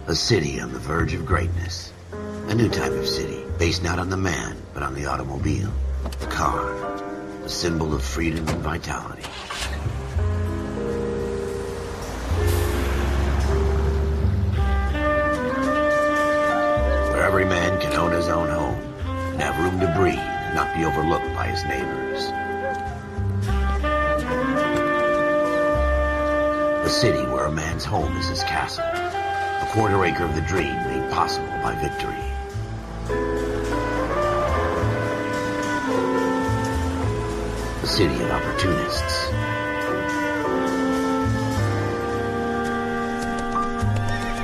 A city on the verge of greatness. A new type of city, based not on the man, but on the automobile. The car. A symbol of freedom and vitality. Where every man can own his own home, and have room to breathe, and not be overlooked by his neighbors. A city where a man's home is his castle. A quarter acre of the dream made possible by victory. A city of opportunists.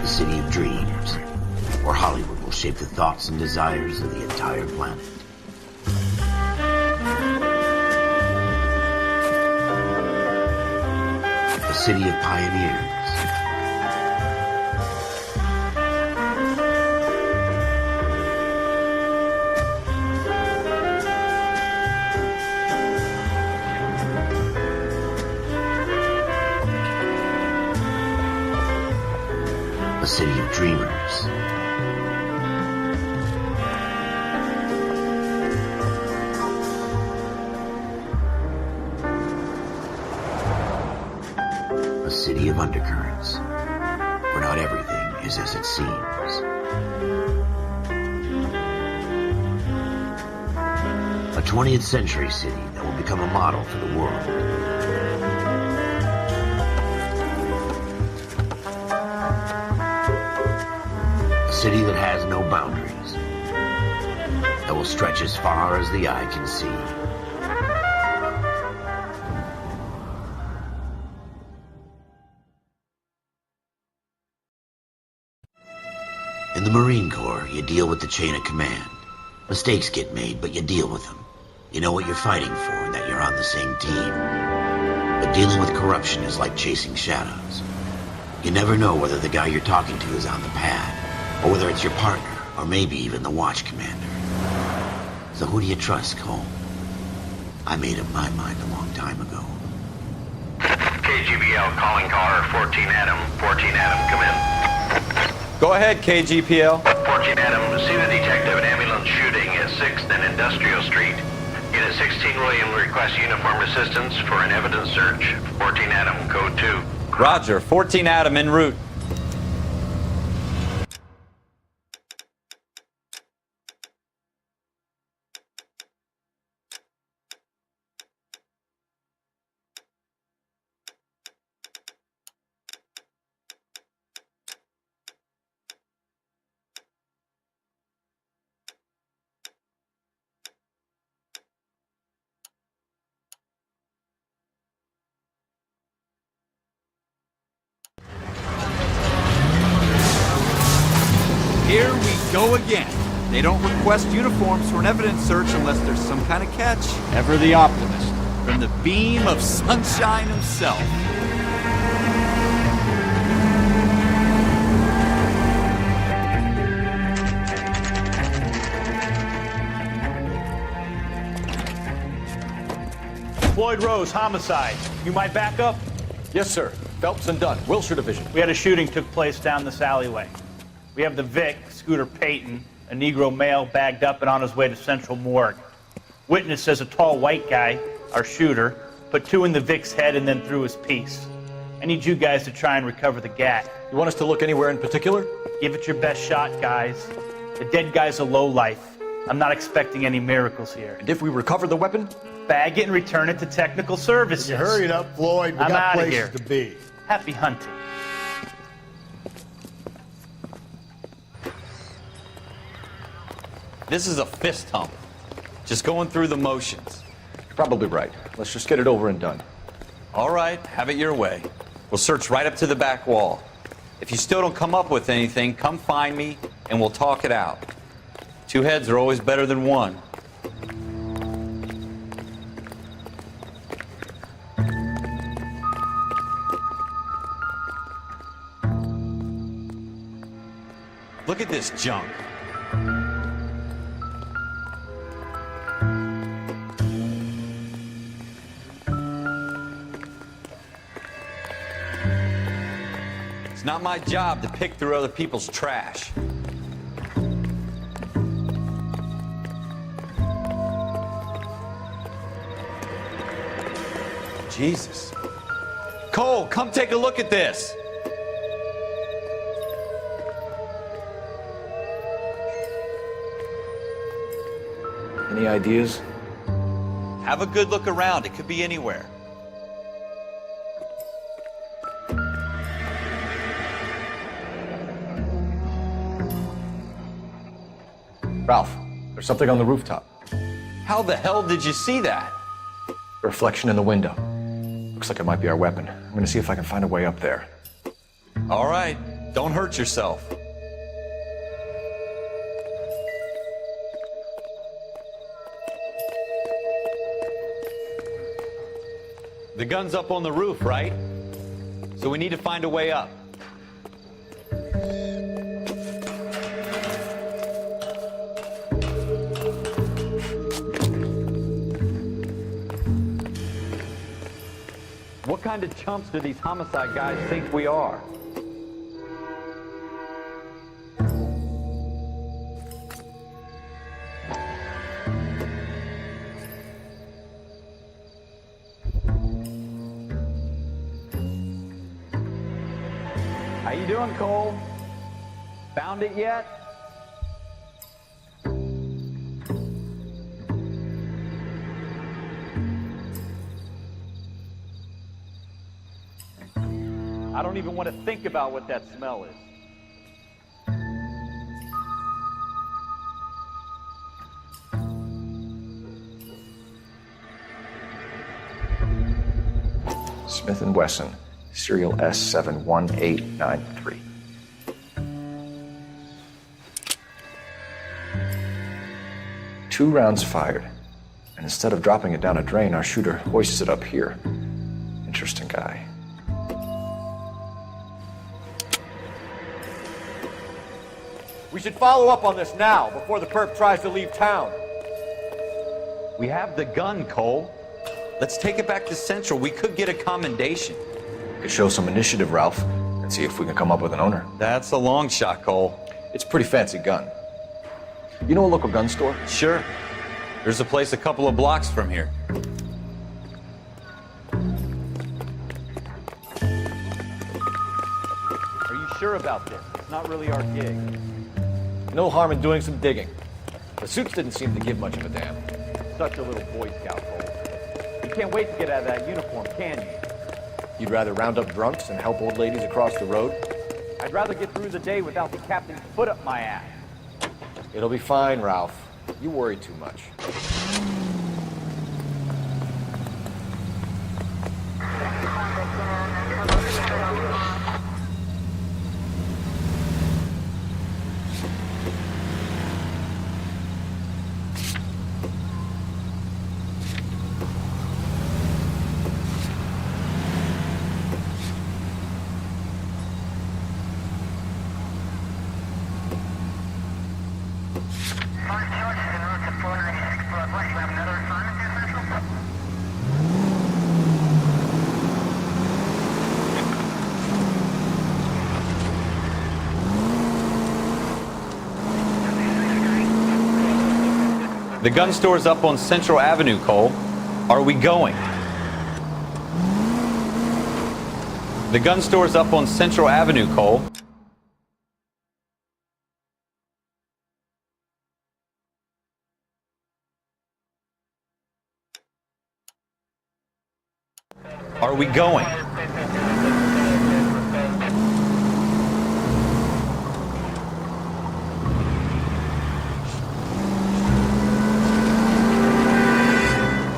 A city of dreams, where Hollywood will shape the thoughts and desires of the entire planet. A city of pioneers. A city of dreamers. A city of undercurrents, where not everything is as it seems. A 20th century city that will become a model for the world. A city that has no boundaries, that will stretch as far as the eye can see. In the Marine Corps, you deal with the chain of command. Mistakes get made, but you deal with them. You know what you're fighting for and that you're on the same team. But dealing with corruption is like chasing shadows. You never know whether the guy you're talking to is on the pad, or whether it's your partner, or maybe even the watch commander. So who do you trust, Cole? I made up my mind a long time ago. KGBL calling caller 14 Adam. 14 Adam, come in. Go ahead, KGPL. 14 Adam, see the detective, an ambulance shooting at 6th and Industrial Street. Unit 16 William requests uniformed assistance for an evidence search. 14 Adam, code 2. Roger, 14 Adam en route. Here we go again. They don't request uniforms for an evidence search unless there's some kind of catch. Ever the optimist. From the beam of sunshine himself. Floyd Rose, homicide. You might back up? Yes, sir. Phelps and Dunn, Wilshire Division. We had a shooting took place down this alleyway. We have the Vic, Scooter Payton, a Negro male bagged up and on his way to Central Morgue. Witness says a tall white guy, our shooter, put 2 in the Vic's head and then threw his piece. I need you guys to try and recover the gat. You want us to look anywhere in particular? Give it your best shot, guys. The dead guy's a lowlife. I'm not expecting any miracles here. And if we recover the weapon? Bag it and return it to technical services. You hurry it up, Floyd. We I'm got outta places here. to be. Happy hunting. This is a fist hump. Just going through the motions. You're probably right. Let's just get it over and done. All right, have it your way. We'll search right up to the back wall. If you still don't come up with anything, come find me and we'll talk it out. Two heads are always better than one. Look at this junk. It's not my job to pick through other people's trash. Jesus. Cole, come take a look at this. Any ideas? Have a good look around. It could be anywhere. Ralph, there's something on the rooftop. How the hell did you see that? A reflection in the window. Looks like it might be our weapon. I'm gonna see if I can find a way up there. All right, don't hurt yourself. The gun's up on the roof, right? So we need to find a way up. What kind of chumps do these homicide guys think we are? How you doing, Cole? Found it yet? I don't even want to think about what that smell is. Smith & Wesson, serial S71893. Two rounds fired, and instead of dropping it down a drain, our shooter hoists it up here. Interesting guy. We should follow up on this now, before the perp tries to leave town. We have the gun, Cole. Let's take it back to Central. We could get a commendation. Could show some initiative, Ralph, and see if we can come up with an owner. That's a long shot, Cole. It's a pretty fancy gun. You know a local gun store? Sure. There's a place a couple of blocks from here. Are you sure about this? It's not really our gig. No harm in doing some digging. The suits didn't seem to give much of a damn. Such a little Boy Scout, Cole. You can't wait to get out of that uniform, can you? You'd rather round up drunks and help old ladies across the road? I'd rather get through the day without the captain's foot up my ass. It'll be fine, Ralph. You worry too much. The gun store's up on Central Avenue, Cole. Are we going? The gun store's up on Central Avenue, Cole. Are we going?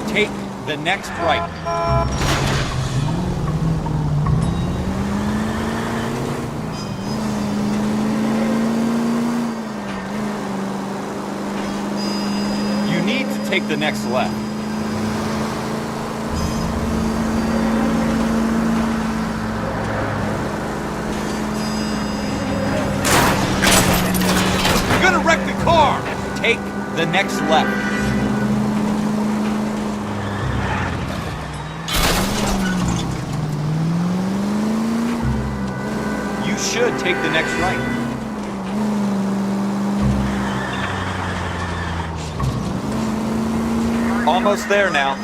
Take the next right. You need to take the next left. You're gonna wreck the car! Take the next left. Should take the next right. Almost there now.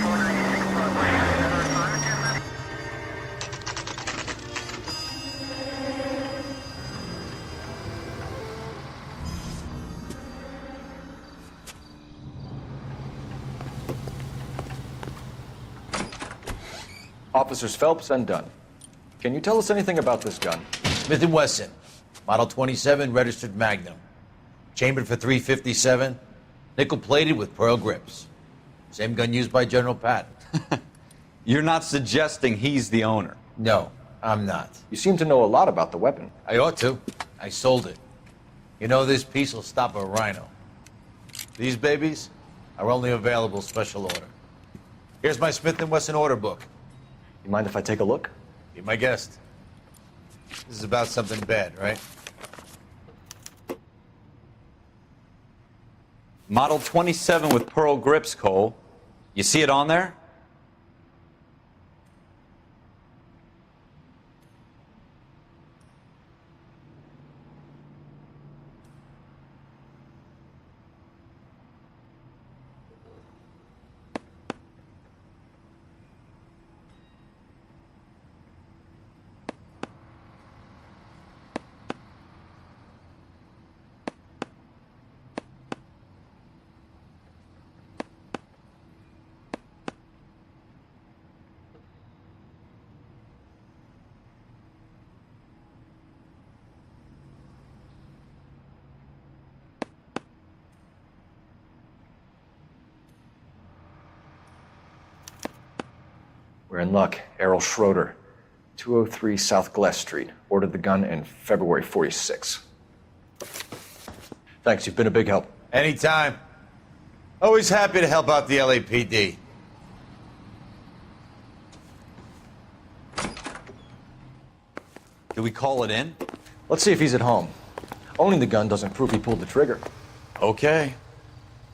Officers Phelps and Dunn. Can you tell us anything about this gun? Smith & Wesson, Model 27, registered Magnum. Chambered for .357, nickel-plated with pearl grips. Same gun used by General Patton. You're not suggesting he's the owner. No, I'm not. You seem to know a lot about the weapon. I ought to. I sold it. You know, this piece will stop a rhino. These babies are only available special order. Here's my Smith & Wesson order book. You mind if I take a look? Be my guest. This is about something bad, right? Model 27 with pearl grips, Cole. You see it on there? We're in luck. Errol Schroeder, 203 South Glass Street. Ordered the gun in February '46. Thanks, you've been a big help. Anytime. Always happy to help out the LAPD. Do we call it in? Let's see if he's at home. Owning the gun doesn't prove he pulled the trigger. Okay.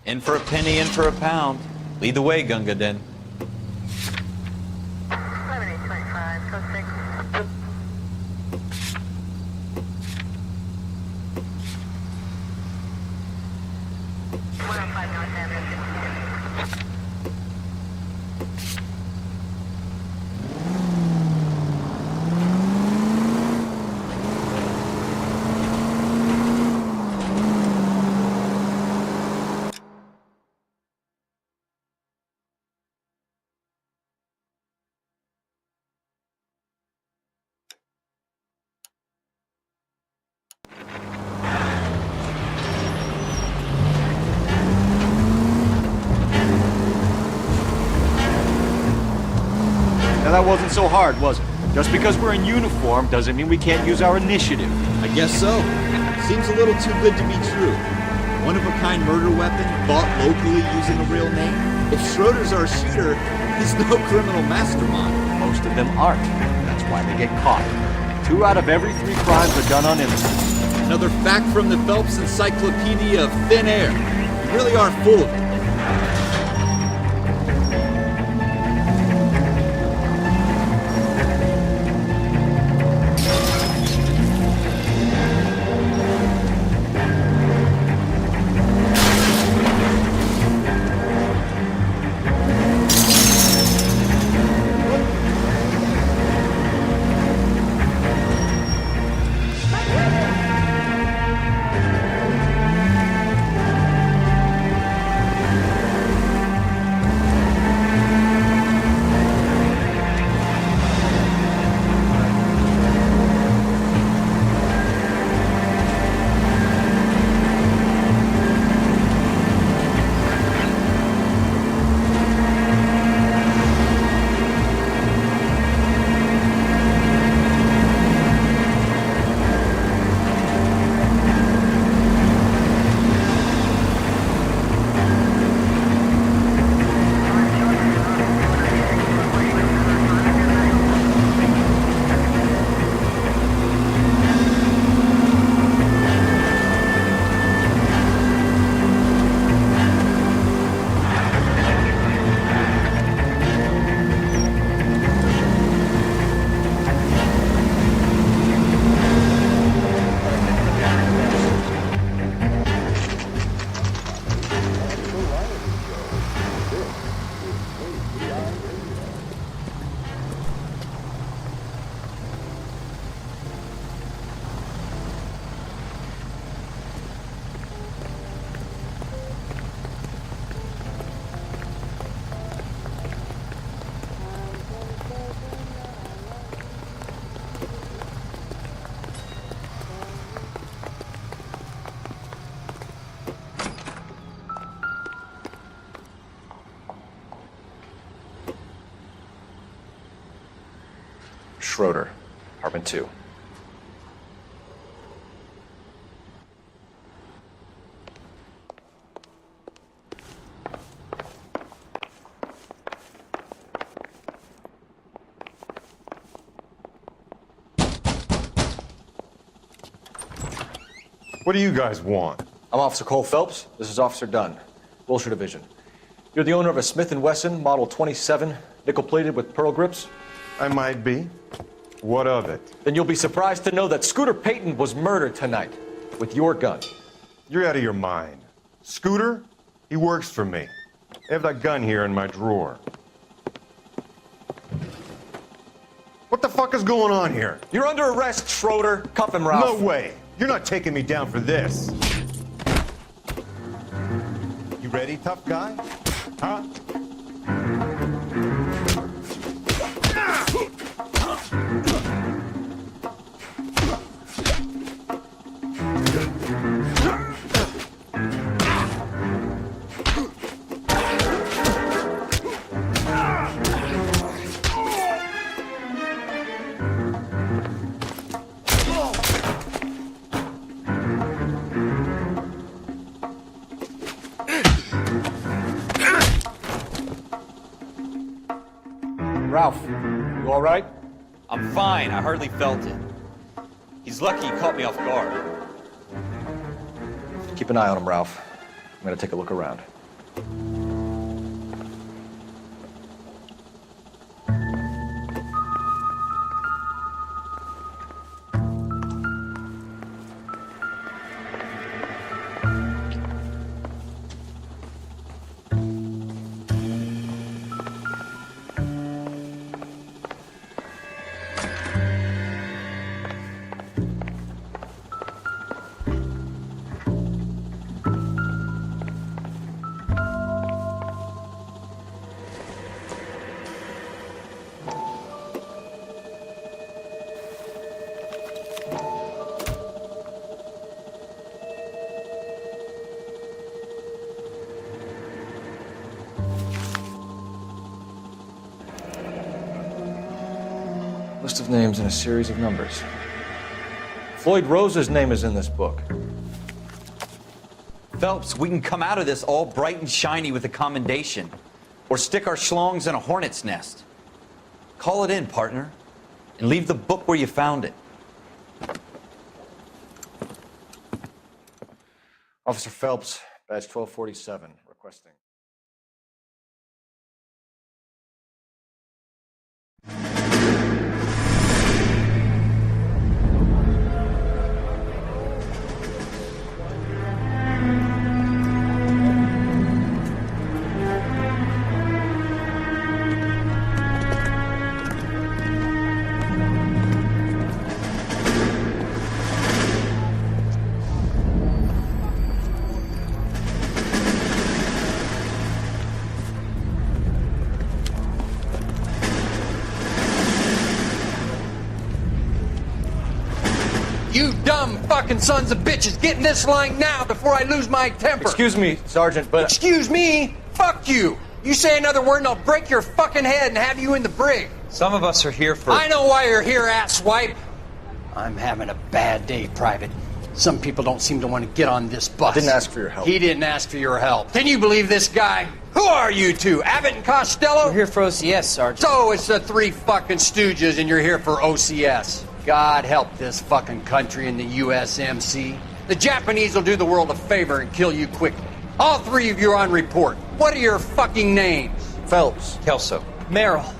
In for a penny, in for a pound. Lead the way, Gunga Din. 7825, code 6. North Avenue. Now that wasn't so hard, was it? Just because we're in uniform doesn't mean we can't use our initiative. I guess so. Seems a little too good to be true. One-of-a-kind murder weapon, bought locally using a real name. If Schroeder's our shooter, he's no criminal mastermind. Most of them aren't. That's why they get caught. 2 out of every 3 crimes are done on innocents. Another fact from the Phelps Encyclopedia of Thin Air. You really are full of it. Schroeder, Part-1. What do you guys want? I'm Officer Cole Phelps. This is Officer Dunn, Wilshire Division. You're the owner of a Smith & Wesson Model 27, nickel-plated with pearl grips? I might be. What of it? Then you'll be surprised to know that Scooter Payton was murdered tonight with your gun. You're out of your mind. Scooter? He works for me. I have that gun here in my drawer. What the fuck is going on here? You're under arrest, Schroeder. Cuff him, Ralph. No way. You're not taking me down for this. You ready, tough guy? Huh? Ralph, you all right? I'm fine. I hardly felt it. He's lucky he caught me off guard. Keep an eye on him, Ralph. I'm gonna take a look around. List of names and a series of numbers. Floyd Rose's name is in this book. Phelps, we can come out of this all bright and shiny with a commendation. Or stick our schlongs in a hornet's nest. Call it in, partner. And leave the book where you found it. Officer Phelps, badge 1247, requesting. You dumb fucking sons of bitches, get in this line now before I lose my temper. Excuse me, Sergeant, but... Excuse me? Fuck you. You say another word and I'll break your fucking head and have you in the brig. Some of us are here for... I know why you're here, asswipe. I'm having a bad day, Private. Some people don't seem to want to get on this bus. I didn't ask for your help. He didn't ask for your help. Can you believe this guy? Who are you two? Abbott and Costello? We're here for OCS, Sergeant. So it's the three fucking stooges and you're here for OCS. God help this fucking country and the USMC. The Japanese will do the world a favor and kill you quickly. All three of you are on report. What are your fucking names? Phelps. Kelso. Merrill.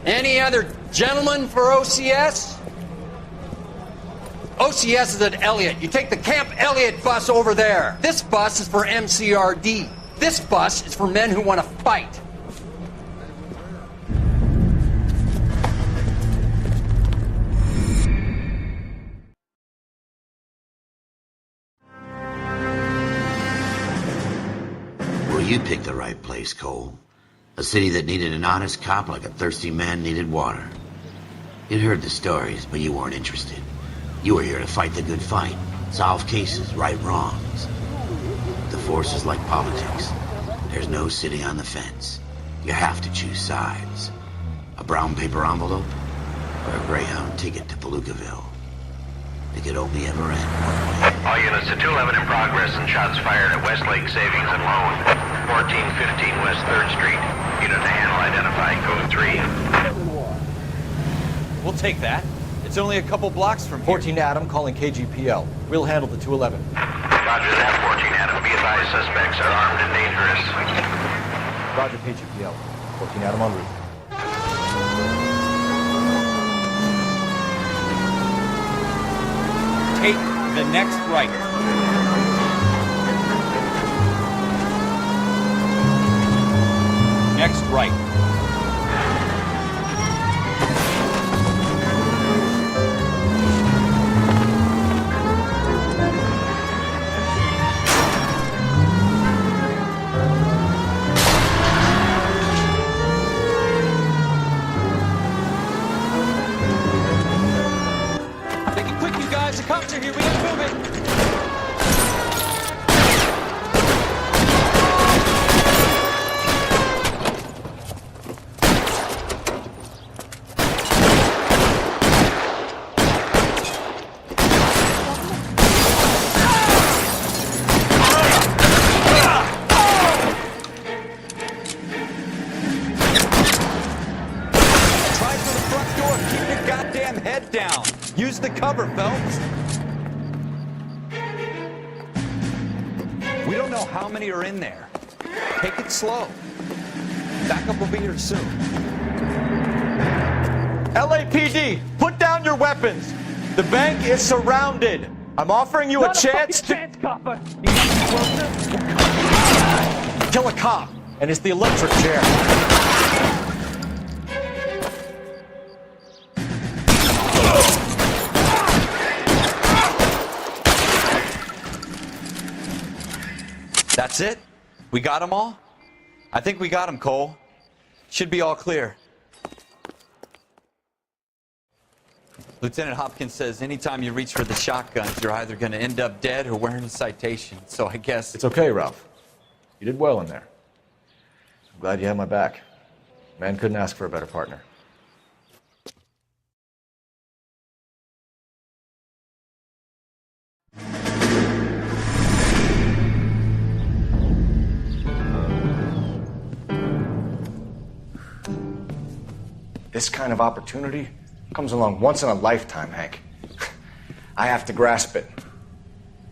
Any other gentlemen for OCS? OCS is at Elliott. You take the Camp Elliott bus over there. This bus is for MCRD. This bus is for men who want to fight. Well, you picked the right place, Cole. A city that needed an honest cop like a thirsty man needed water. You'd heard the stories, but you weren't interested. You were here to fight the good fight, solve cases, right wrongs. The force is like politics. There's no sitting on the fence. You have to choose sides. A brown paper envelope, or a Greyhound ticket to Palookaville. It could only ever end one way. All units to 211 in progress and shots fired at Westlake Savings and Loan, 1415 West 3rd Street. Unit to handle identified, code 3. We'll take that. It's only a couple blocks from here. 14 Adam calling KGPL. We'll handle the 211. Roger that, 14 Adam. Be advised, suspects are armed and dangerous. Roger, KGPL. 14 Adam en route. Take the next right. Next right. Make it quick, you guys. The cops are here. We gotta move it. Try for the front door. Keep your goddamn head down. Use the cover, Phelps. We don't know how many are in there. Take it slow. Backup will be here soon. LAPD, put down your weapons. The bank is surrounded. I'm offering you a chance to Kill a cop, and it's the electric chair. That's it? We got them all? I think we got them, Cole. Should be all clear. Lieutenant Hopkins says anytime you reach for the shotguns, you're either going to end up dead or wearing a citation. So I guess... It's okay, Ralph. You did well in there. I'm glad you had my back. Man couldn't ask for a better partner. This kind of opportunity comes along once in a lifetime, Hank. I have to grasp it.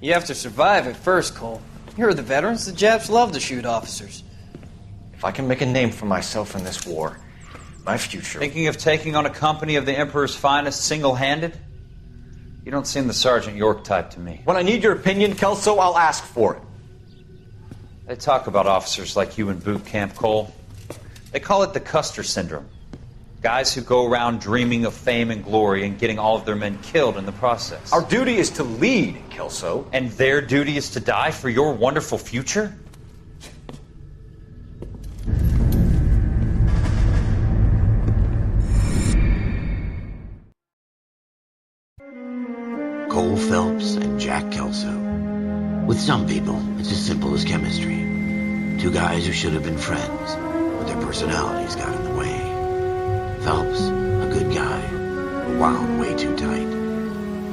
You have to survive it first, Cole. Here are the veterans. The Japs love to shoot officers. If I can make a name for myself in this war, my future... Thinking of taking on a company of the Emperor's finest single-handed? You don't seem the Sergeant York type to me. When I need your opinion, Kelso, I'll ask for it. They talk about officers like you in boot camp, Cole. They call it the Custer Syndrome. Guys who go around dreaming of fame and glory and getting all of their men killed in the process. Our duty is to lead, Kelso. And their duty is to die for your wonderful future? Cole Phelps and Jack Kelso. With some people, it's as simple as chemistry. Two guys who should have been friends, but their personalities got in the way. Phelps, a good guy, wound way too tight.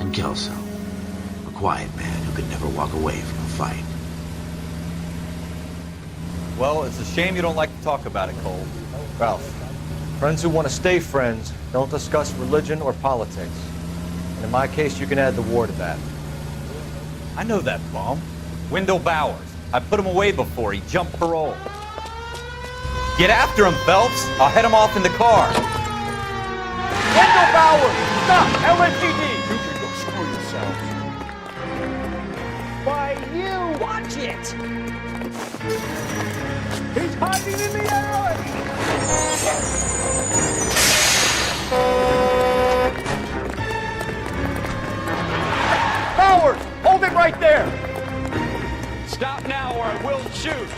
And Kelso, a quiet man who could never walk away from a fight. Well, it's a shame you don't like to talk about it, Cole. Ralph, friends who want to stay friends don't discuss religion or politics. And in my case, you can add the war to that. I know that bum. Wendell Bowers. I put him away before he jumped parole. Get after him, Phelps. I'll head him off in the car. Wendell Bowers! Stop! LAPD! You can go screw yourself. Why, you! Watch it! He's hiding in the alley! Bowers! Hold it right there! Stop now or I will shoot.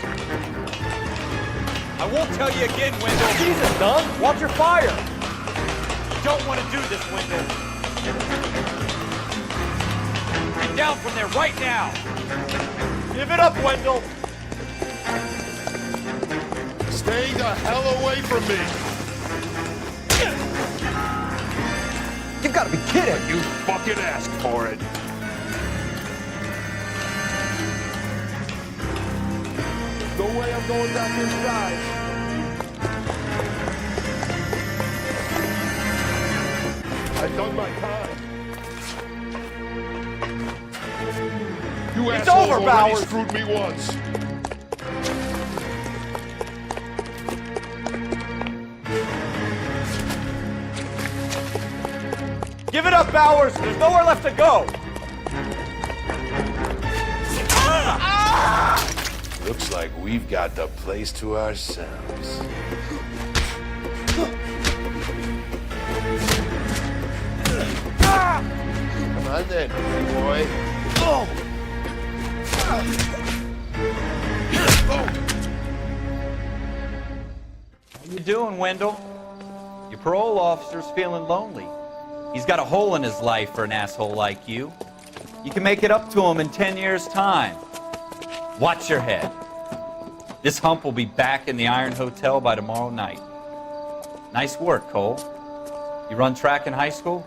I won't tell you again, Wendell. Jesus, Dunn! Watch your fire! You don't want to do this, Wendell. Get down from there right now. Give it up, Wendell! Stay the hell away from me! You've got to be kidding! You fucking asked for it. No way I'm going back inside. I've done my time. You It's assholes over, already Bowers. screwed me once. Give it up, Bowers! There's nowhere left to go! Looks like we've got the place to ourselves. Come on then, boy. How you doing, Wendell? Your parole officer's feeling lonely. He's got a hole in his life for an asshole like you. You can make it up to him in 10 years' time. Watch your head. This hump will be back in the Iron Hotel by tomorrow night. Nice work, Cole. You run track in high school?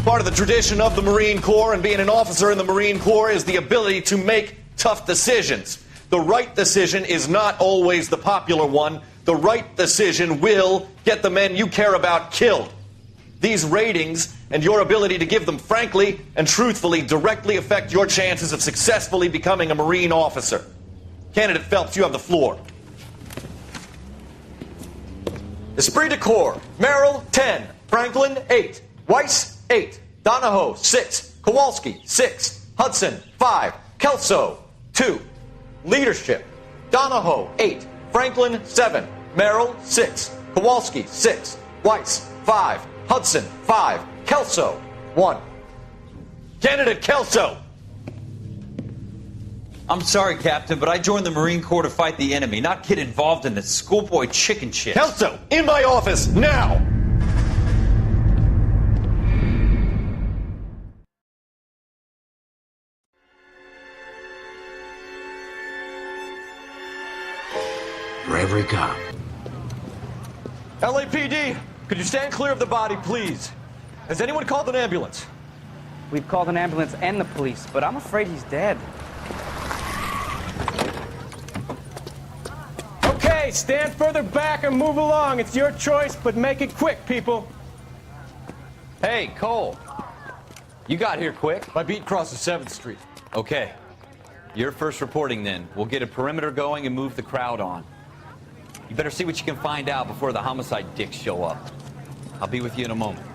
Part of the tradition of the Marine Corps and being an officer in the Marine Corps is the ability to make tough decisions. The right decision is not always the popular one. The right decision will get the men you care about killed. These ratings and your ability to give them frankly and truthfully directly affect your chances of successfully becoming a Marine officer. Candidate Phelps, you have the floor. Esprit de Corps, Merrill, 10. Franklin, 8. Weiss, 8. Donahoe, 6. Kowalski, 6. Hudson, 5. Kelso, 2. Leadership, Donahoe, 8. Franklin, 7. Merrill, 6. Kowalski, 6. Weiss, 5. Hudson, 5. Kelso, 1. Candidate Kelso. I'm sorry, Captain, but I joined the Marine Corps to fight the enemy, not get involved in this schoolboy chicken shit. Kelso, in my office, now! For every cop. LAPD, could you stand clear of the body, please? Has anyone called an ambulance? We've called an ambulance and the police, but I'm afraid he's dead. Okay, stand further back and move along. It's your choice, but make it quick, people. Hey, Cole. You got here quick. My beat crosses 7th Street. Okay. You're first reporting then. We'll get a perimeter going and move the crowd on. You better see what you can find out before the homicide dicks show up. I'll be with you in a moment.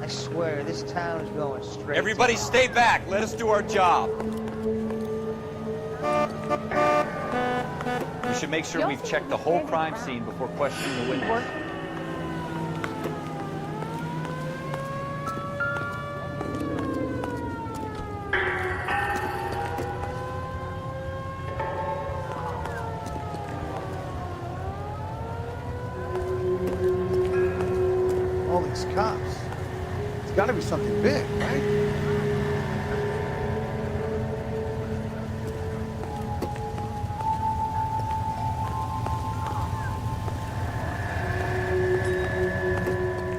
I swear, this town is going straight. Everybody stay back. Let us do our job. We should make sure we've checked the whole crime scene before questioning the witness. All these cops. It's got to be something big, right?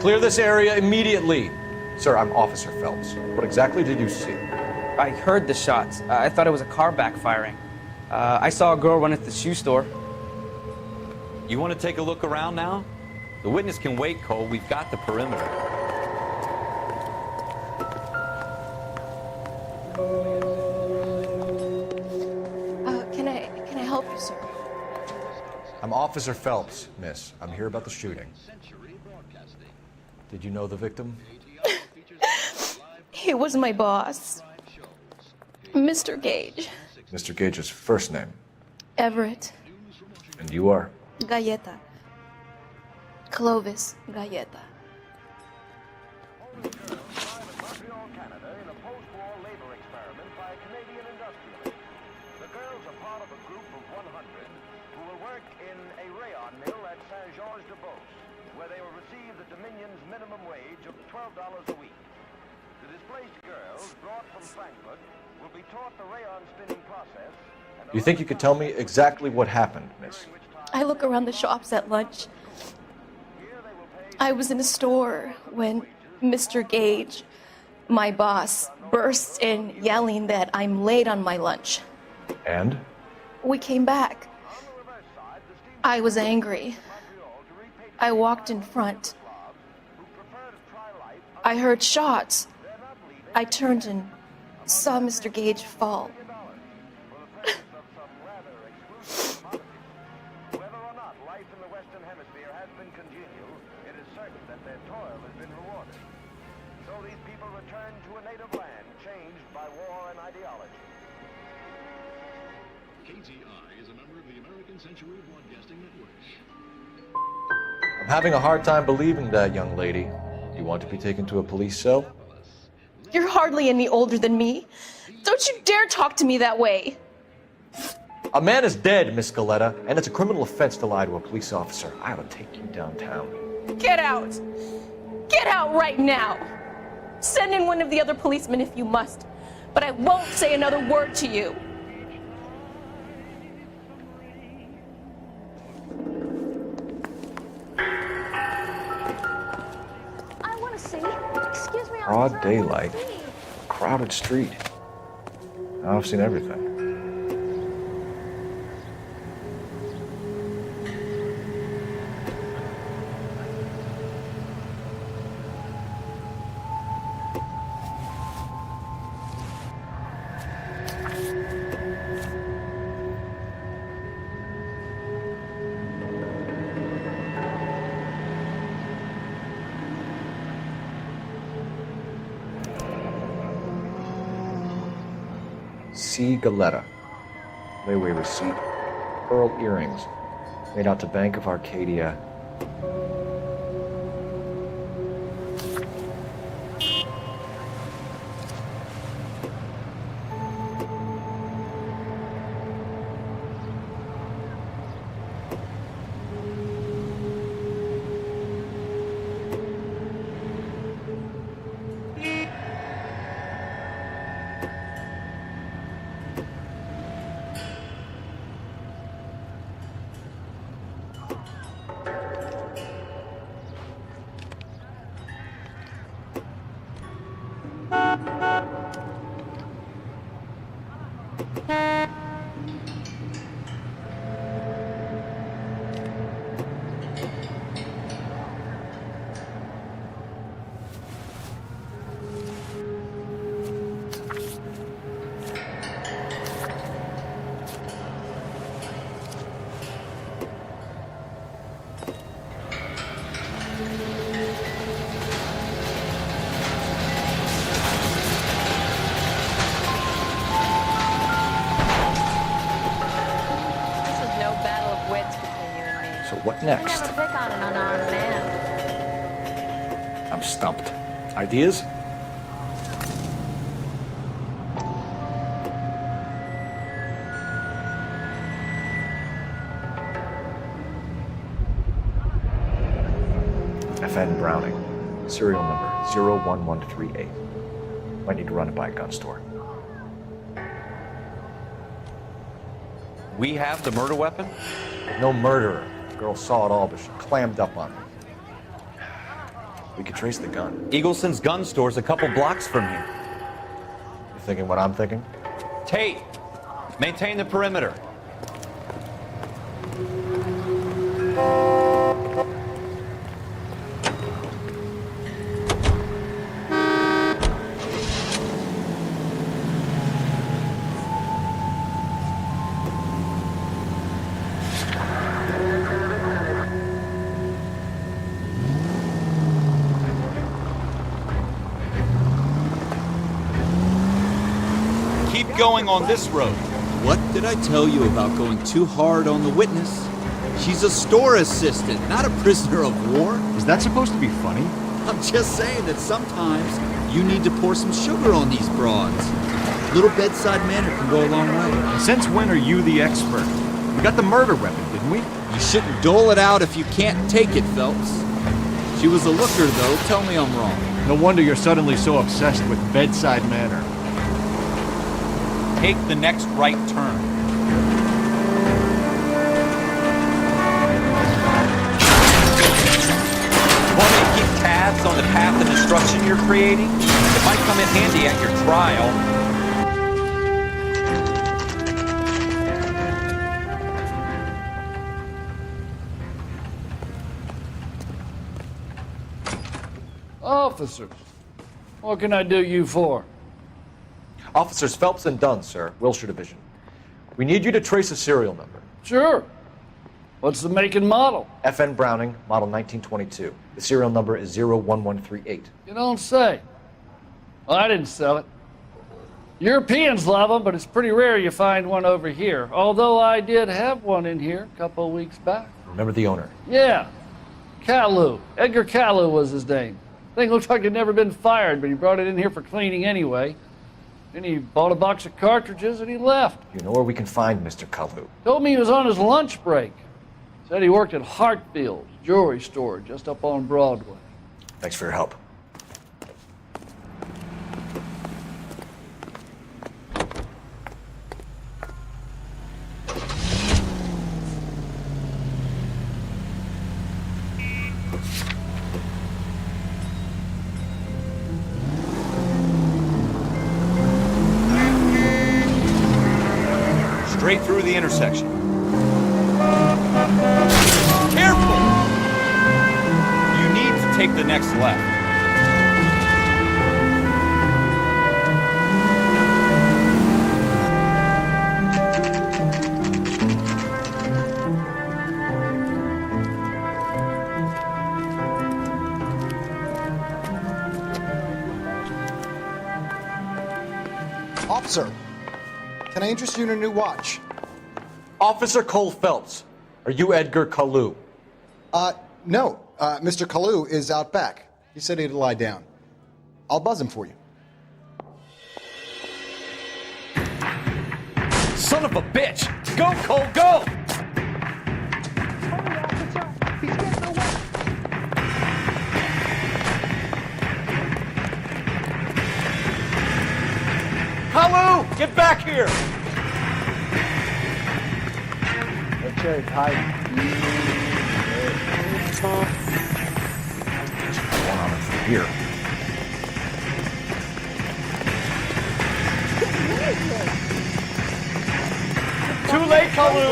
Clear this area immediately. Sir, I'm Officer Phelps. What exactly did you see? I heard the shots. I thought it was a car backfiring. I saw a girl run at the shoe store. You want to take a look around now? The witness can wait, Cole. We've got the perimeter. Can I help you, sir? I'm Officer Phelps, miss. I'm here about the shooting. Did you know the victim? He was my boss, Mr. Gage. Mr. Gage's first name. Everett. And you are? Galleta. Clovis Galleta. where they will receive the Dominion's minimum wage of $12 a week. The displaced girls brought from Frankfurt You think you could tell me exactly what happened, miss? I look around the shops at lunch. I was in a store when Mr. Gage, my boss, bursts in yelling that I'm late on my lunch. And? We came back. I was angry. I walked in front. I heard shots. I turned and saw Mr. Gage fall. I'm having a hard time believing that, young lady. You want to be taken to a police cell? You're hardly any older than me. Don't you dare talk to me that way. A man is dead, Miss Galetta, and it's a criminal offense to lie to a police officer. I ought to take you downtown. Get out! Get out right now! Send in one of the other policemen if you must, but I won't say another word to you. I want to see. Excuse me. Broad daylight, crowded street. Now I've seen everything. C. Galetta. Layaway receipt. Pearl earrings. Made out to Bank of Arcadia. What next? Never pick on an unarmed man. I'm stumped. Ideas? FN Browning. Serial number 01138. Might need to run it by a gun store. We have the murder weapon? No murderer. The girl saw it all, but she clammed up on me. We could trace the gun. Eagleson's gun store's a couple blocks from here. You thinking what I'm thinking? Tate, maintain the perimeter. Going on this road. What did I tell you about going too hard on the witness? She's a store assistant, not a prisoner of war. Is that supposed to be funny? I'm just saying that sometimes you need to pour some sugar on these broads. A little bedside manner can go a long way. And since when are you the expert? We got the murder weapon, didn't we? You shouldn't dole it out if you can't take it, Phelps. She was a looker, though. Tell me I'm wrong. No wonder you're suddenly so obsessed with bedside manner. Take the next right turn. Want me to keep tabs on the path of destruction you're creating? It might come in handy at your trial. Officers, what can I do you for? Officers Phelps and Dunn, sir, Wilshire Division. We need you to trace a serial number. Sure. What's the make and model? FN Browning, model 1922. The serial number is 01138. You don't say. Well, I didn't sell it. Europeans love them, but it's pretty rare you find one over here. Although I did have one in here a couple of weeks back. Remember the owner? Yeah. Kalu. Edgar Kalu was his name. Thing looked like it'd never been fired, but he brought it in here for cleaning anyway. Then he bought a box of cartridges and he left. You know where we can find Mr. Kalu? Told me he was on his lunch break. Said he worked at Hartfield's jewelry store just up on Broadway. Thanks for your help. Straight through the intersection. Careful! You need to take the next left. Officer, can I interest you in a new watch? Officer Cole Phelps, are you Edgar Kalu? No. Mr. Kalu is out back. He said he'd lie down. I'll buzz him for you. Son of a bitch! Go, Cole, go! Kalu, get back here! Okay, hi. What's going on from here? Too late, Kalu!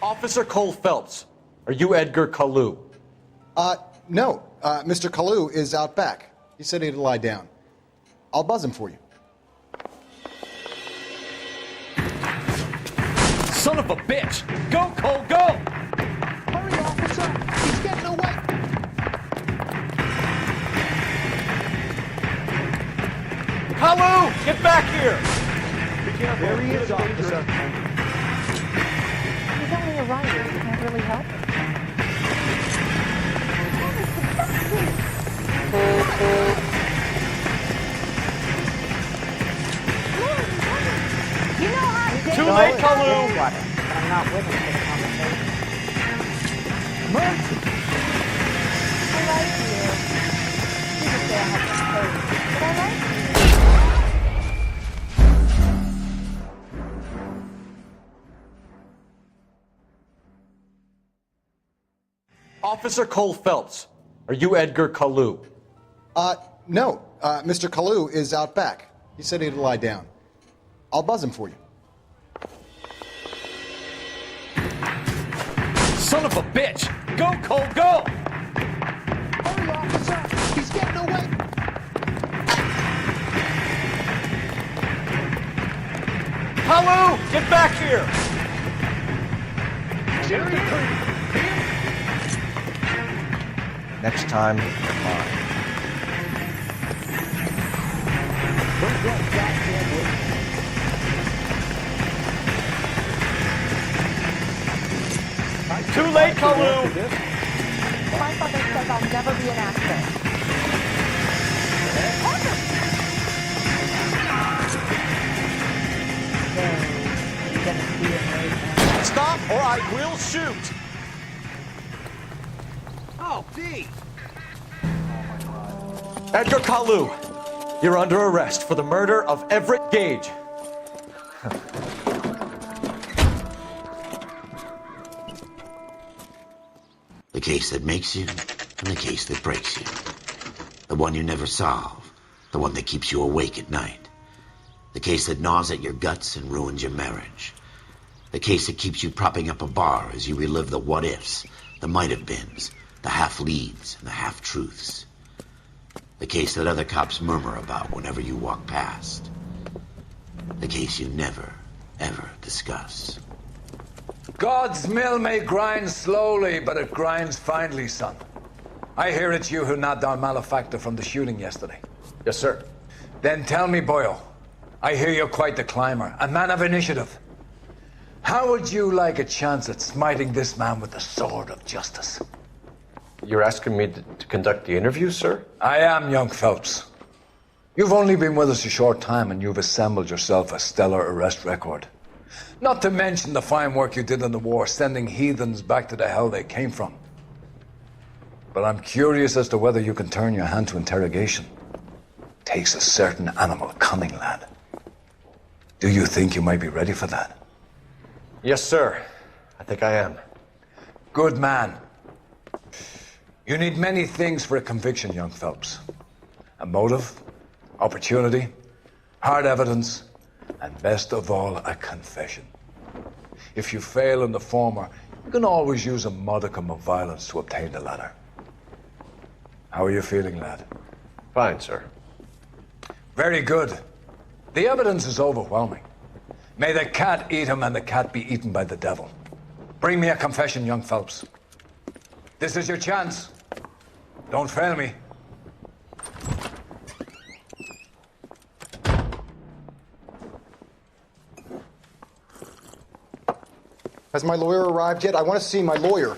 Officer Cole Phelps, are you Edgar Kalu? No. Mr. Kalu is out back. He said he'd lie down. I'll buzz him for you. Son of a bitch! Go, Cole, go! Hurry, officer! He's getting away! Kalu, get back here! There he is, officer. He's only a rider. You can't really help him. You know how to Too late, Kalu! But I'm not with him for the conversation. Mercy! I like you. You just say I have to pay. But I like you. Officer Cole Phelps, are you Edgar Kalu? No. Mr. Kalu is out back. He said he'd lie down. I'll buzz him for you. Son of a bitch! Go, Cole, go! Hurry, officer! He's getting away! Kalu, get back here! Next time, you're mine. Too late, Kalu! My father says I'll never be an actor. Stop or I will shoot! me! Edgar Kalu, you're under arrest for the murder of Everett Gage. The case that makes you and the case that breaks you. The one you never solve. The one that keeps you awake at night. The case that gnaws at your guts and ruins your marriage. The case that keeps you propping up a bar as you relive the what-ifs, the might-have-beens, the half-leads, and the half-truths. The case that other cops murmur about whenever you walk past. The case you never, ever discuss. God's mill may grind slowly, but it grinds finely, son. I hear it's you who nabbed our malefactor from the shooting yesterday. Yes, sir. Then tell me, Boyle, I hear you're quite the climber, a man of initiative. How would you like a chance at smiting this man with the sword of justice? You're asking me to conduct the interview, sir? I am, young Phelps. You've only been with us a short time and you've assembled yourself a stellar arrest record. Not to mention the fine work you did in the war, sending heathens back to the hell they came from. But I'm curious as to whether you can turn your hand to interrogation. Takes a certain animal cunning, lad. Do you think you might be ready for that? Yes, sir. I think I am. Good man. You need many things for a conviction, young Phelps. A motive, opportunity, hard evidence, and best of all, a confession. If you fail in the former, you can always use a modicum of violence to obtain the latter. How are you feeling, lad? Fine, sir. Very good. The evidence is overwhelming. May the cat eat him and the cat be eaten by the devil. Bring me a confession, young Phelps. This is your chance. Don't fail me. Has my lawyer arrived yet? I want to see my lawyer.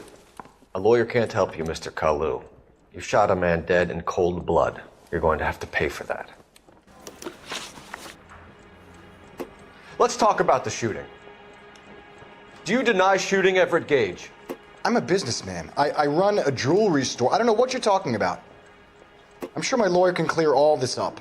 A lawyer can't help you, Mr. Kalu. You shot a man dead in cold blood. You're going to have to pay for that. Let's talk about the shooting. Do you deny shooting Everett Gage? I'm a businessman. I run a jewelry store. I don't know what you're talking about. I'm sure my lawyer can clear all this up.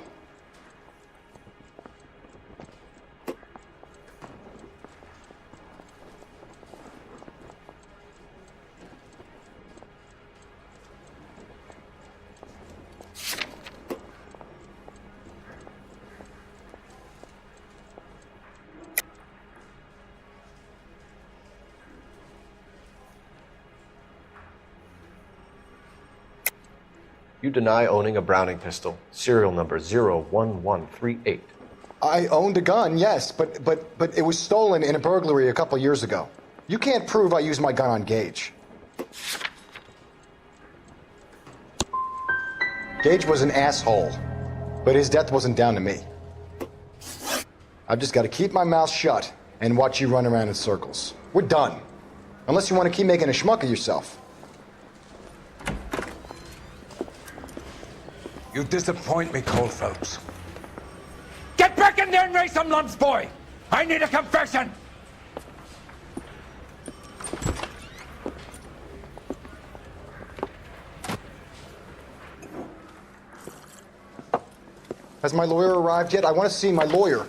You deny owning a Browning pistol, serial number 01138. I owned a gun, yes, but it was stolen in a burglary a couple years ago. You can't prove I used my gun on Gage. Gage was an asshole, but his death wasn't down to me. I've just got to keep my mouth shut and watch you run around in circles. We're done. Unless you want to keep making a schmuck of yourself. You disappoint me, Cole Phelps. Get back in there and raise some lumps, boy! I need a confession! Has my lawyer arrived yet? I want to see my lawyer.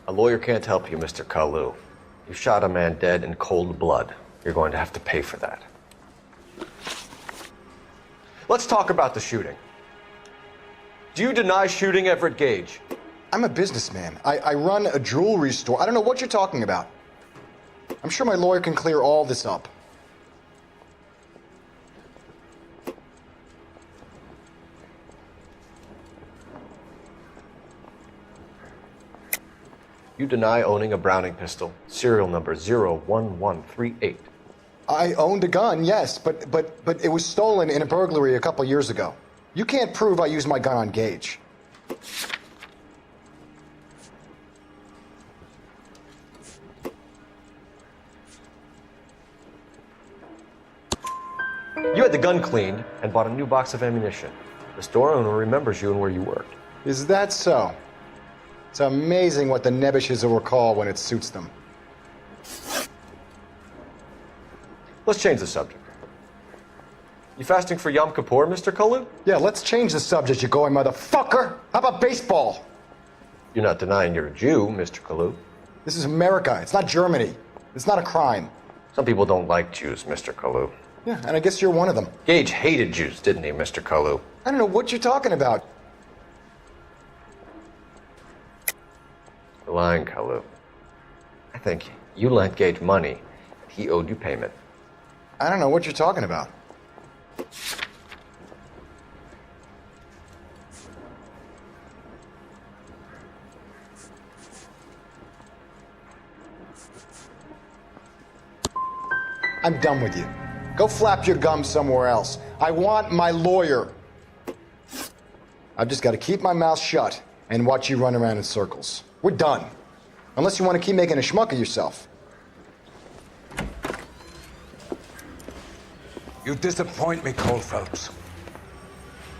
A lawyer can't help you, Mr. Kalu. You shot a man dead in cold blood. You're going to have to pay for that. Let's talk about the shooting. Do you deny shooting Everett Gage? I'm a businessman. I run a jewelry store. I don't know what you're talking about. I'm sure my lawyer can clear all this up. You deny owning a Browning pistol, serial number 01138. I owned a gun, yes, but it was stolen in a burglary a couple years ago. You can't prove I used my gun on Gage. You had the gun cleaned and bought a new box of ammunition. The store owner remembers you and where you worked. Is that so? It's amazing what the nebbishes will recall when it suits them. Let's change the subject. You fasting for Yom Kippur, Mr. Kalu? Yeah, let's change the subject, you going motherfucker. How about baseball? You're not denying you're a Jew, Mr. Kalu. This is America. It's not Germany. It's not a crime. Some people don't like Jews, Mr. Kalu. Yeah, and I guess you're one of them. Gage hated Jews, didn't he, Mr. Kalu? I don't know what you're talking about. You're lying, Kalu. I think you lent Gage money. He owed you payment. I don't know what you're talking about. I'm done with you. Go flap your gums somewhere else. I want my lawyer. I've just got to keep my mouth shut and watch you run around in circles. We're done. Unless you want to keep making a schmuck of yourself. You disappoint me, Cole Phelps.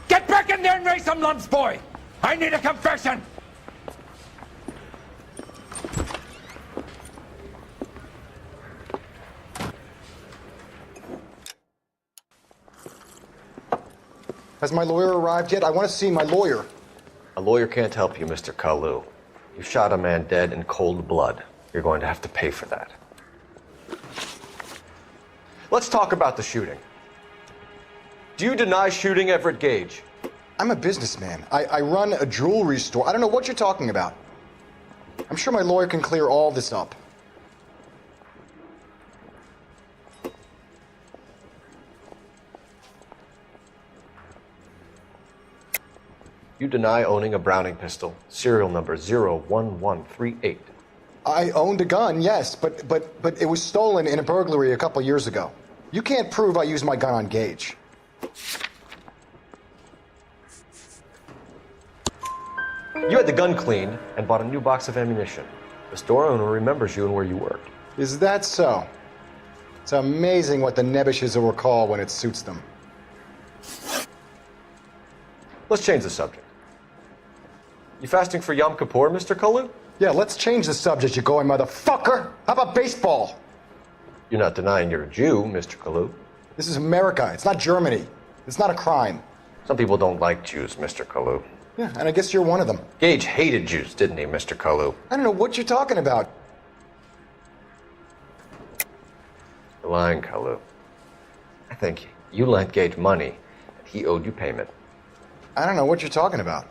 Get back in there and raise some lumps, boy! I need a confession! Has my lawyer arrived yet? I want to see my lawyer. A lawyer can't help you, Mr. Kalu. You shot a man dead in cold blood. You're going to have to pay for that. Let's talk about the shooting. Do you deny shooting Everett Gage? I'm a businessman. I run a jewelry store. I don't know what you're talking about. I'm sure my lawyer can clear all this up. You deny owning a Browning pistol, serial number 01138. I owned a gun, yes, but it was stolen in a burglary a couple years ago. You can't prove I used my gun on Gage. You had the gun cleaned and bought a new box of ammunition. The store owner remembers you and where you worked. Is that so? It's amazing what the nebbishes will recall when it suits them. Let's change the subject. You fasting for Yom Kippur, Mr. Kalu? Yeah, let's change the subject, you going motherfucker. How about baseball? You're not denying you're a Jew, Mr. Kalu. This is America. It's not Germany. It's not a crime. Some people don't like Jews, Mr. Kalu. Yeah, and I guess you're one of them. Gage hated Jews, didn't he, Mr. Kalu? I don't know what you're talking about. You're lying, Kalu. I think you lent Gage money, and he owed you payment. I don't know what you're talking about.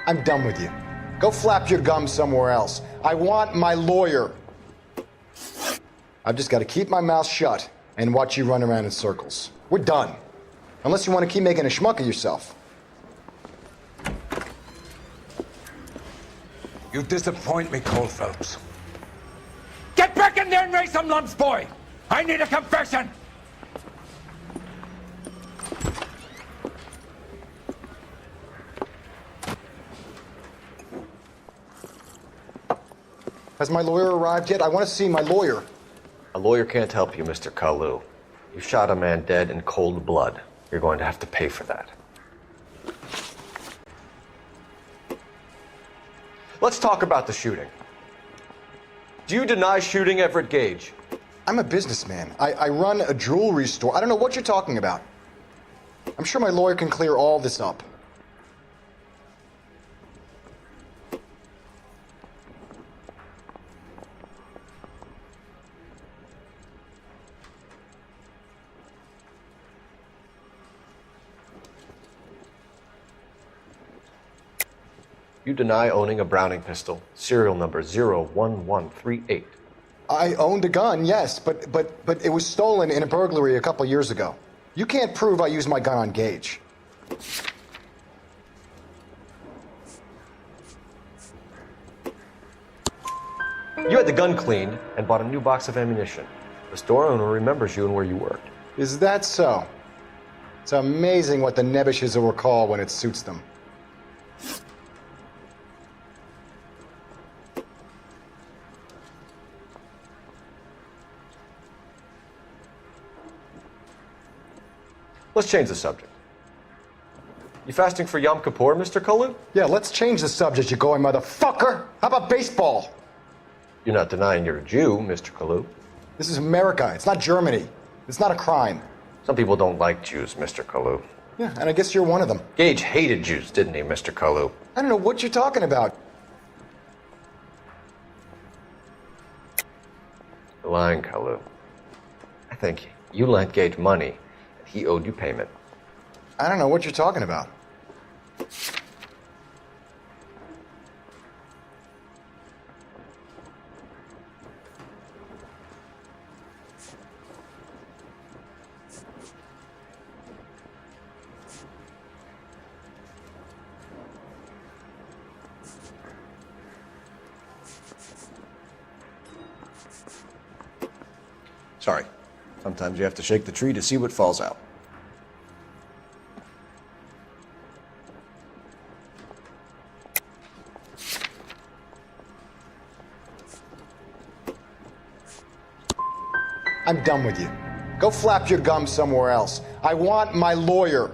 I'm done with you. Go flap your gums somewhere else. I want my lawyer. I've just got to keep my mouth shut and watch you run around in circles. We're done. Unless you want to keep making a schmuck of yourself. You disappoint me, Cole Phelps. Get back in there and raise some lumps, boy! I need a confession! Has my lawyer arrived yet? I want to see my lawyer. A lawyer can't help you, Mr. Kalu. You shot a man dead in cold blood. You're going to have to pay for that. Let's talk about the shooting. Do you deny shooting Everett Gage? I'm a businessman. I run a jewelry store. I don't know what you're talking about. I'm sure my lawyer can clear all this up. You deny owning a Browning pistol, serial number 01138. I owned a gun, yes, but it was stolen in a burglary a couple years ago. You can't prove I used my gun on Gage. You had the gun cleaned and bought a new box of ammunition. The store owner remembers you and where you worked. Is that so? It's amazing what the nebbishes will recall when it suits them. Let's change the subject. You fasting for Yom Kippur, Mr. Kalu? Yeah, let's change the subject, you going motherfucker. How about baseball? You're not denying you're a Jew, Mr. Kalu. This is America. It's not Germany. It's not a crime. Some people don't like Jews, Mr. Kalu. Yeah, and I guess you're one of them. Gage hated Jews, didn't he, Mr. Kalu? I don't know what you're talking about. You're lying, Kalu. I think you lent Gage money, and he owed you payment. I don't know what you're talking about. Sorry. Sometimes you have to shake the tree to see what falls out. I'm done with you. Go flap your gums somewhere else. I want my lawyer.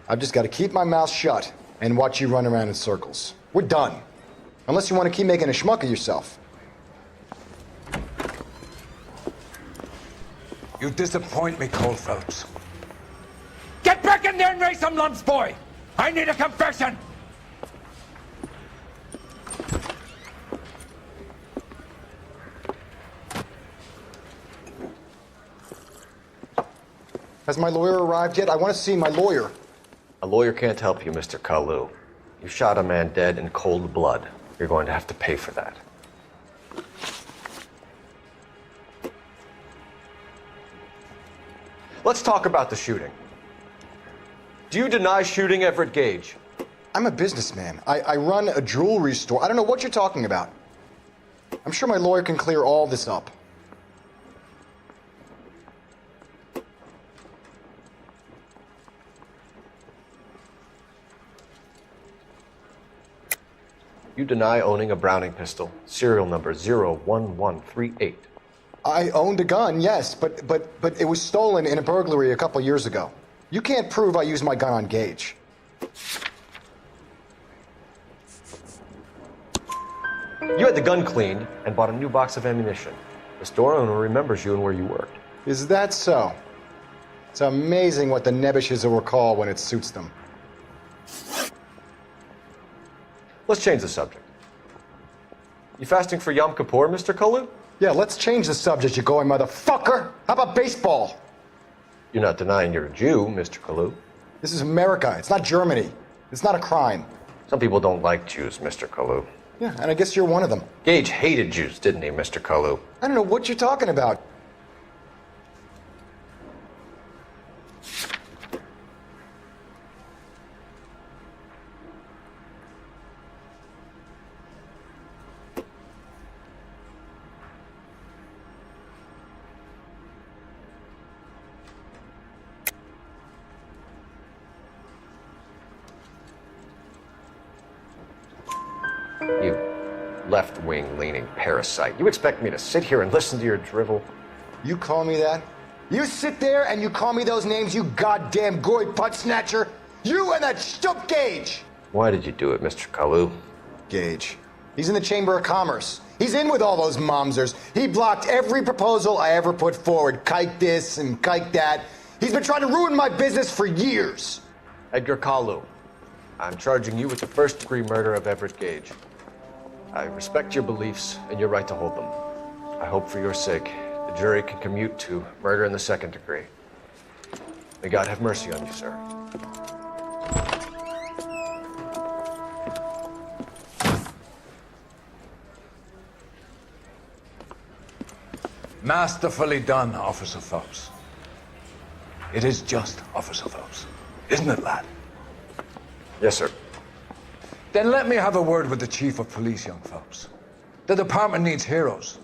I've just got to keep my mouth shut and watch you run around in circles. We're done. Unless you want to keep making a schmuck of yourself. You disappoint me, Cole Phelps. Get back in there and raise some lumps, boy! I need a confession! Has my lawyer arrived yet? I want to see my lawyer. A lawyer can't help you, Mr. Kalu. You shot a man dead in cold blood. You're going to have to pay for that. Let's talk about the shooting. Do you deny shooting Everett Gage? I'm a businessman. I run a jewelry store. I don't know what you're talking about. I'm sure my lawyer can clear all this up. You deny owning a Browning pistol, serial number 01138. I owned a gun, yes, but it was stolen in a burglary a couple years ago. You can't prove I used my gun on Gage. You had the gun cleaned and bought a new box of ammunition. The store owner remembers you and where you worked. Is that so? It's amazing what the Nebbishes will recall when it suits them. Let's change the subject. You fasting for Yom Kippur, Mr. Kalu? Yeah, let's change the subject, you going motherfucker. How about baseball? You're not denying you're a Jew, Mr. Kalu. This is America. It's not Germany. It's not a crime. Some people don't like Jews, Mr. Kalu. Yeah, and I guess you're one of them. Gage hated Jews, didn't he, Mr. Kalu? I don't know what you're talking about. You left-wing leaning parasite. You expect me to sit here and listen to your drivel? You call me that? You sit there and you call me those names, you goddamn goy butt snatcher? You and that stup Gage! Why did you do it, Mr. Kalu? Gage. He's in the Chamber of Commerce. He's in with all those momsers. He blocked every proposal I ever put forward. Kike this and kike that. He's been trying to ruin my business for years. Edgar Kalu, I'm charging you with the first-degree murder of Everett Gage. I respect your beliefs and your right to hold them. I hope for your sake the jury can commute to murder in the second degree. May God have mercy on you, sir. Masterfully done, Officer Phelps. It is just Officer Phelps. Isn't it, lad? Yes, sir. Then let me have a word with the Chief of Police, young Phelps. The department needs heroes.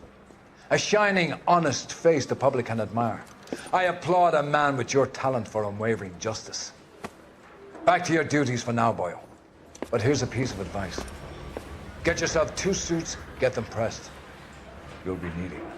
A shining, honest face the public can admire. I applaud a man with your talent for unwavering justice. Back to your duties for now, Boyle. But here's a piece of advice. Get yourself 2 suits, get them pressed. You'll be needing them.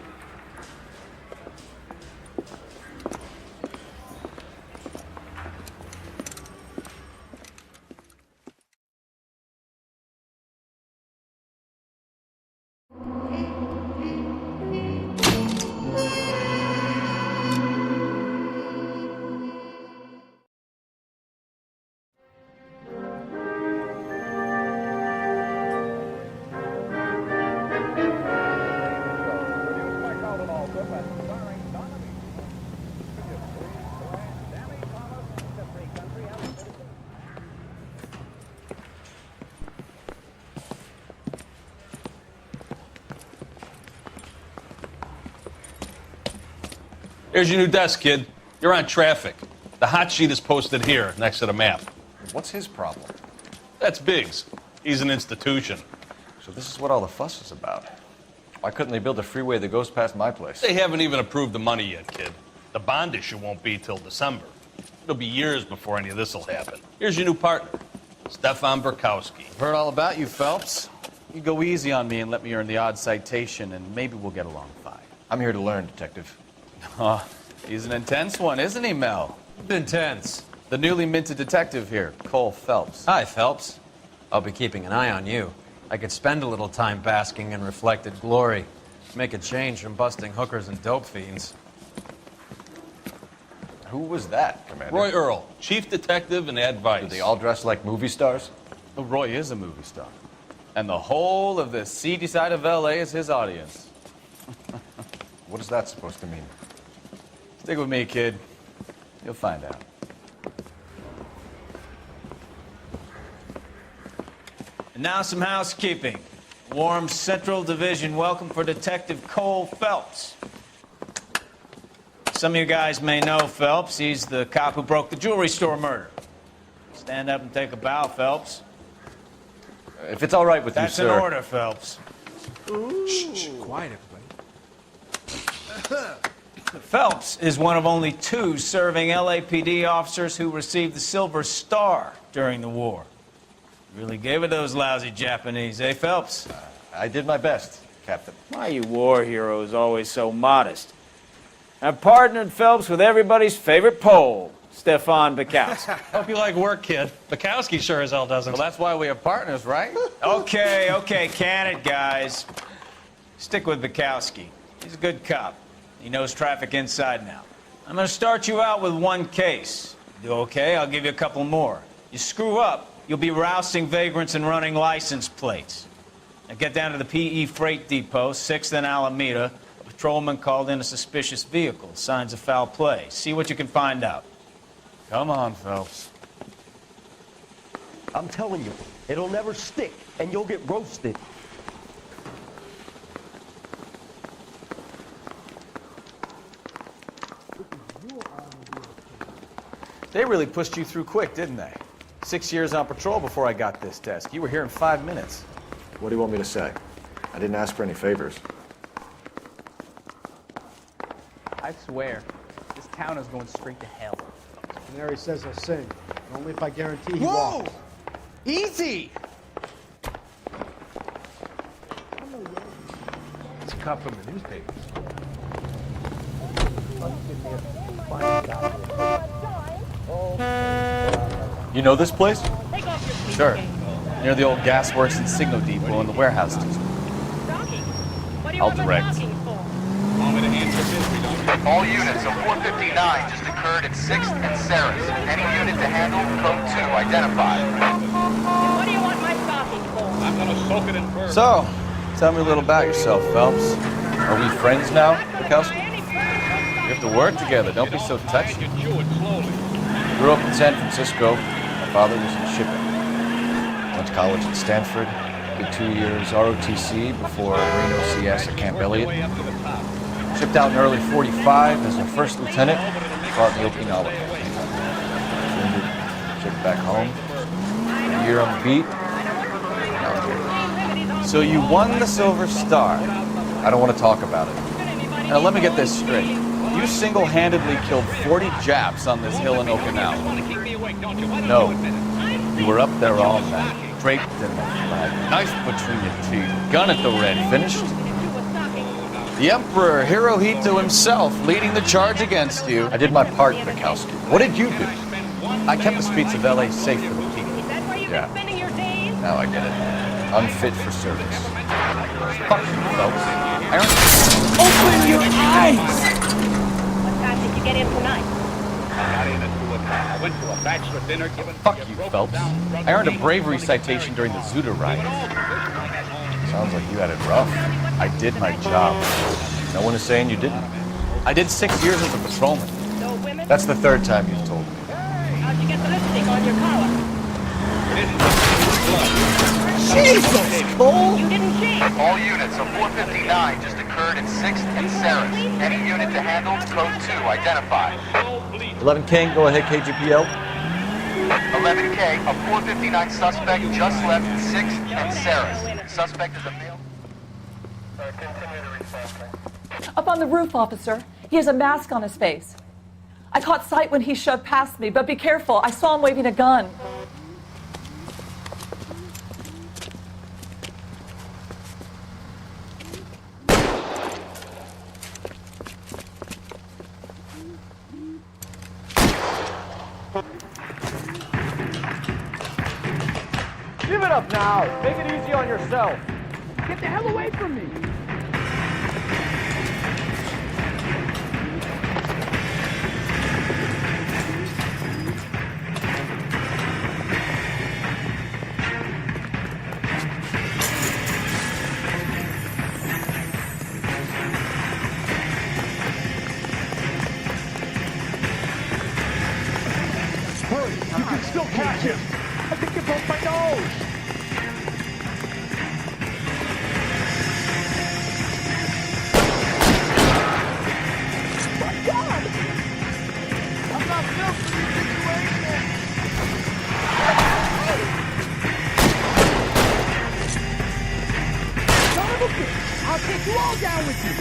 Here's your new desk, kid. You're on traffic. The hot sheet is posted here, next to the map. What's his problem? That's Biggs. He's an institution. So this is what all the fuss is about. Why couldn't they build a freeway that goes past my place? They haven't even approved the money yet, kid. The bond issue won't be till December. It'll be years before any of this will happen. Here's your new partner, Stefan Burkowski. I've heard all about you, Phelps. You go easy on me and let me earn the odd citation, and maybe we'll get along fine. I'm here to learn, Detective. Oh, he's an intense one, isn't he, Mel? Intense. The newly minted detective here, Cole Phelps. Hi, Phelps. I'll be keeping an eye on you. I could spend a little time basking in reflected glory. Make a change from busting hookers and dope fiends. Who was that, Commander? Roy Earl, chief detective and advice. Do they all dress like movie stars? Well, Roy is a movie star. And the whole of the seedy side of L.A. is his audience. What is that supposed to mean? Stick with me, kid. You'll find out. And now some housekeeping. Warm Central Division welcome for Detective Cole Phelps. Some of you guys may know Phelps. He's the cop who broke the jewelry store murder. Stand up and take a bow, Phelps. If it's all right with That's you, sir. That's an order, Phelps. Shh, quiet, everybody. Phelps is one of only 2 serving LAPD officers who received the Silver Star during the war. Really gave it those lousy Japanese, eh, Phelps? I did my best, Captain. Why are you war heroes always so modest? I've partnered Phelps with everybody's favorite Pole, Stefan Burkowski. Hope you like work, kid. Bukowski sure as hell doesn't. Well, that's why we are partners, right? Okay, can it, guys. Stick with Bukowski. He's a good cop. He knows traffic inside and out. I'm going to start you out with 1 case. You do okay? I'll give you a couple more. You screw up, you'll be rousting vagrants and running license plates. Now get down to the PE Freight Depot, 6th and Alameda. A patrolman called in a suspicious vehicle. Signs of foul play. See what you can find out. Come on, Phelps. I'm telling you, it'll never stick, and you'll get roasted. They really pushed you through quick, didn't they? 6 years on patrol before I got this desk. You were here in 5 minutes. What do you want me to say? I didn't ask for any favors. I swear, this town is going straight to hell. Canary says I'll sing. Only if I guarantee he Whoa! walks. Easy! It's a cop from the newspapers. You know this place? Sure. Near the old gasworks and signal depot in the warehouse district. I'll direct. All units of 459 just occurred at 6th and Sarah's. Any unit to handle, code 2, identified. What do you want my stocking for? I'm gonna soak it in first. So, tell me a little about yourself, Phelps. Are we friends now, Bukowski? We have to work together. Don't be so touchy. Grew up in San Francisco. My father was in shipping. Went to college at Stanford. Did 2 years ROTC before Reno CS at Camp Elliott. Shipped out in early 45 as a first lieutenant. Fought in the Okinawa. Wounded. Shipped back home. A year on the beat. Now I'm here. So you won the Silver Star. I don't want to talk about it. Now let me get this straight. You single-handedly killed 40 Japs on this hill in Okinawa. No. You were up there all night, draped in the flag, knife between your teeth, gun at the ready. Finished? The Emperor Hirohito himself leading the charge against you. I did my part, Bukowski. What did you do? I kept the streets of L.A. safe for the people. Yeah. Now I get it. Unfit for service. Fuck you, folks. Open your eyes! What time did you get in tonight? I went to a bachelor dinner given. Fuck you, Phelps. I earned a bravery citation during the Zuda riot. Sounds like you had it rough. I did my job. No one is saying you didn't. I did 6 years as a patrolman. No women? That's the 3rd time you've told me. How'd you get the lipstick on your collar? Jesus, Cole! You didn't cheat. All units of 459 just occurred occurred at 6th and Sarah's. Any unit to handle, code 2, identify. 11 King, go ahead, KGPL. 11K, a 459 suspect just left 6th and Sarah's. Suspect is a male. Up on the roof, officer. He has a mask on his face. I caught sight when he shoved past me, but be careful. I saw him waving a gun. Give it up now. Make it easy on yourself. Get the hell away from me. Hurry, you can still catch him. I think you broke my nose. My God! I'm not built for this situation. Son of a bitch! I'll take you all down with you.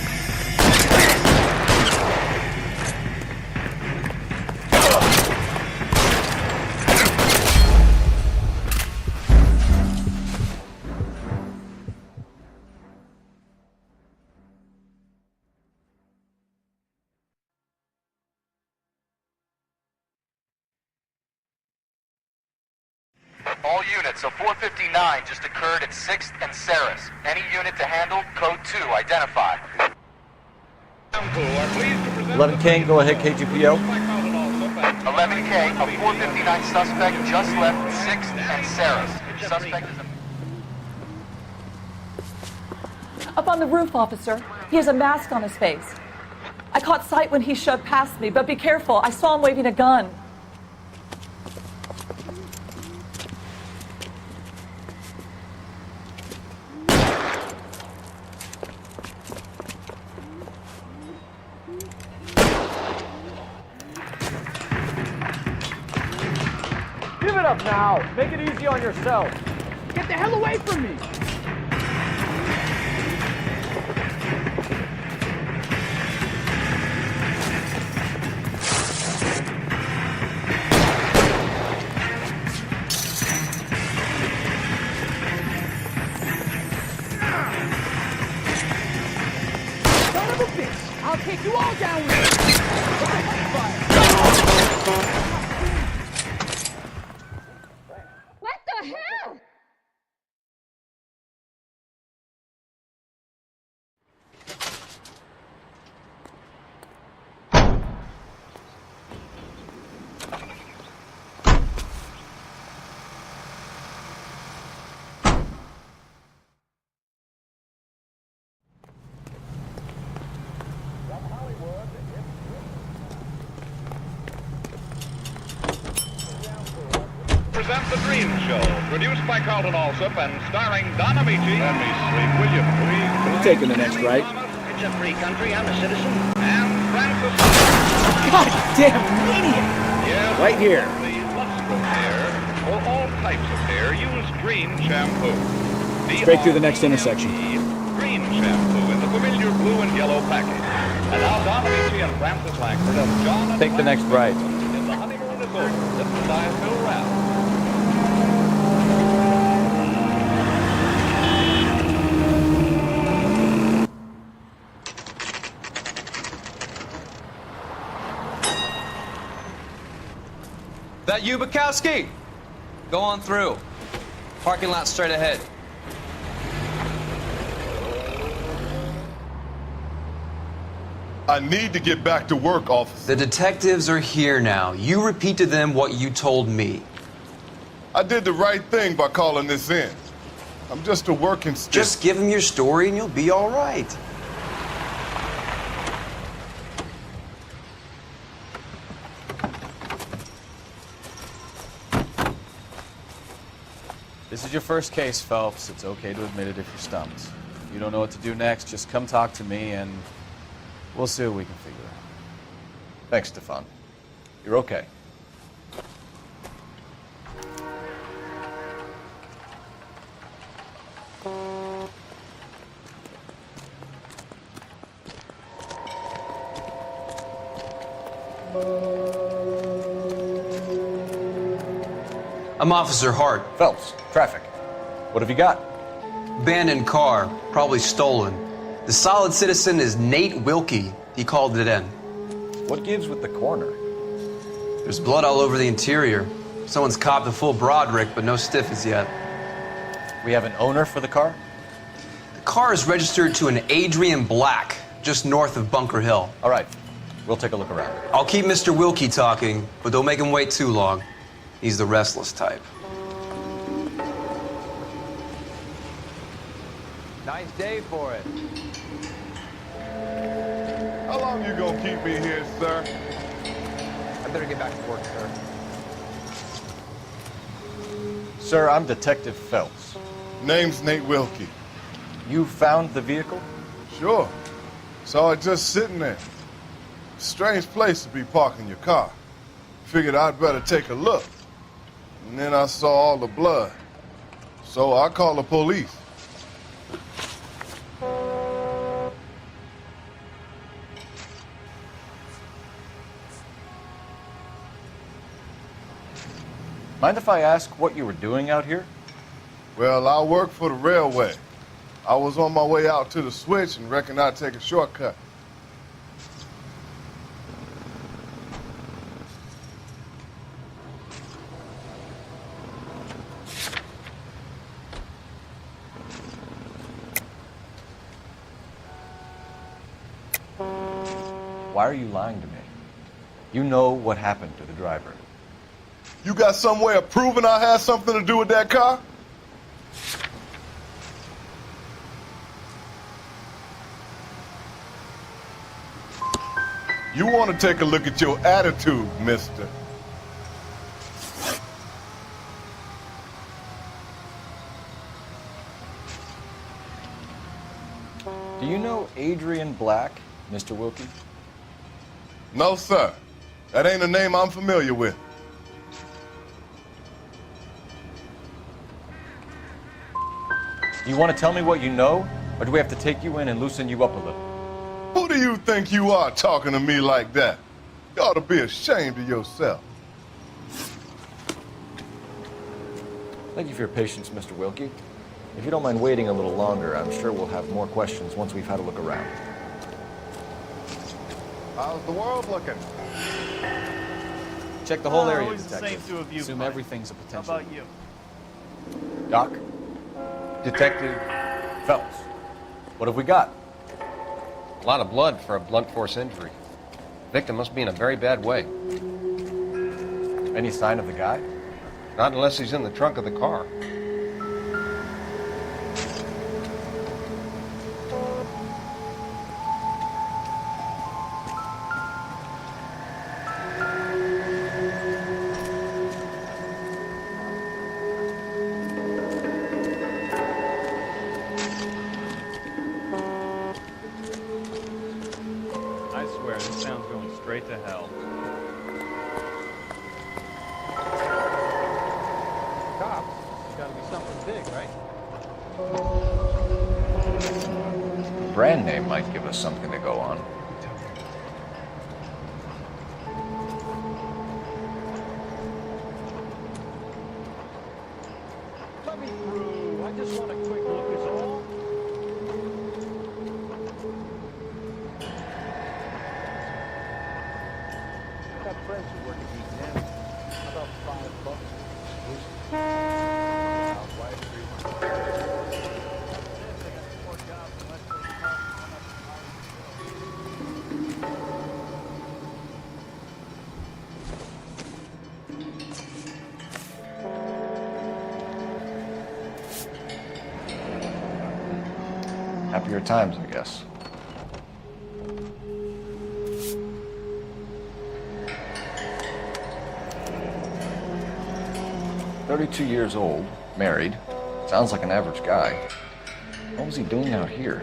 All units, a 459 just occurred at 6th and Sarah's. Any unit to handle, code 2, identify. 11 King, go ahead, KGPL. 11K, a 459 suspect just left 6th and Sarah's. Suspect is a... Up on the roof, officer. He has a mask on his face. I caught sight when he shoved past me, but be careful. I saw him waving a gun. Give it up now. Make it easy on yourself. Get the hell away from me. Son of a bitch! I'll take you all down with me. What the hell? Present The Dream Show, produced by Carlton Alsop and starring Don Amici. Let me sleep, will you please? I'm taking the next right. It's a free country, I'm a citizen. And Francis... God damn idiot! Yes, Right here. The lustrous hair, for all types of hair, use Dream Shampoo. Straight through the next intersection. Dream Shampoo in the familiar blue and yellow package. And now Don Amici and Francis Langford as John and Take the next right. in the honeymoon is over. This is Diethill Ralph. That you, Bukowski? Go on through. Parking lot straight ahead. I need to get back to work, officer. The detectives are here now. You repeat to them what you told me. I did the right thing by calling this in. I'm just a working stick. Just give them your story and you'll be all right. This is your first case, Phelps. It's okay to admit it if you're stumped. you don't know what to do next, just come talk to me and we'll see what we can figure out. Thanks, Stefan. You're okay. I'm Officer Hart. Phelps, traffic. What have you got? Abandoned car, probably stolen. The solid citizen is Nate Wilkie. He called it in. What gives with the coroner? There's blood all over the interior. Someone's copped a full Broderick, but no stiff as yet. We have an owner for the car? The car is registered to an Adrian Black, just north of Bunker Hill. All right, we'll take a look around. I'll keep Mr. Wilkie talking, but don't make him wait too long. He's the restless type. Nice day for it. How long you gonna keep me here, sir? I better get back to work, sir. Sir, I'm Detective Phelps. Name's Nate Wilkie. You found the vehicle? Sure. Saw it just sitting there. Strange place to be parking your car. Figured I'd better take a look. And then I saw all the blood. So I called the police. Mind if I ask what you were doing out here? Well, I work for the railway. I was on my way out to the switch and reckoned I'd take a shortcut. Why are you lying to me? You know what happened to the driver. You got some way of proving I had something to do with that car? You want to take a look at your attitude, mister. Do you know Adrian Black, Mr. Wilkie? No, sir. That ain't a name I'm familiar with. Do you want to tell me what you know, or do we have to take you in and loosen you up a little? Who do you think you are talking to me like that? You ought to be ashamed of yourself. Thank you for your patience, Mr. Wilkie. If you don't mind waiting a little longer, I'm sure we'll have more questions once we've had a look around. How's the world looking? Check the whole area, always the Detective. same two of you, Assume Mike. everything's a potential. How about you? Doc? Detective Phelps. What have we got? A lot of blood for a blunt force injury. Victim must be in a very bad way. Any sign of the guy? Not unless he's in the trunk of the car. I swear, this sound's going straight to hell. Cops. It's gotta be something big, right? The brand name might give us something to go on. Let me through. I just want a quick look is all. I got friends who work at Eaton. How about $5? Happier times, I guess. "32 years old, married. Sounds like an average guy. What was he doing out here?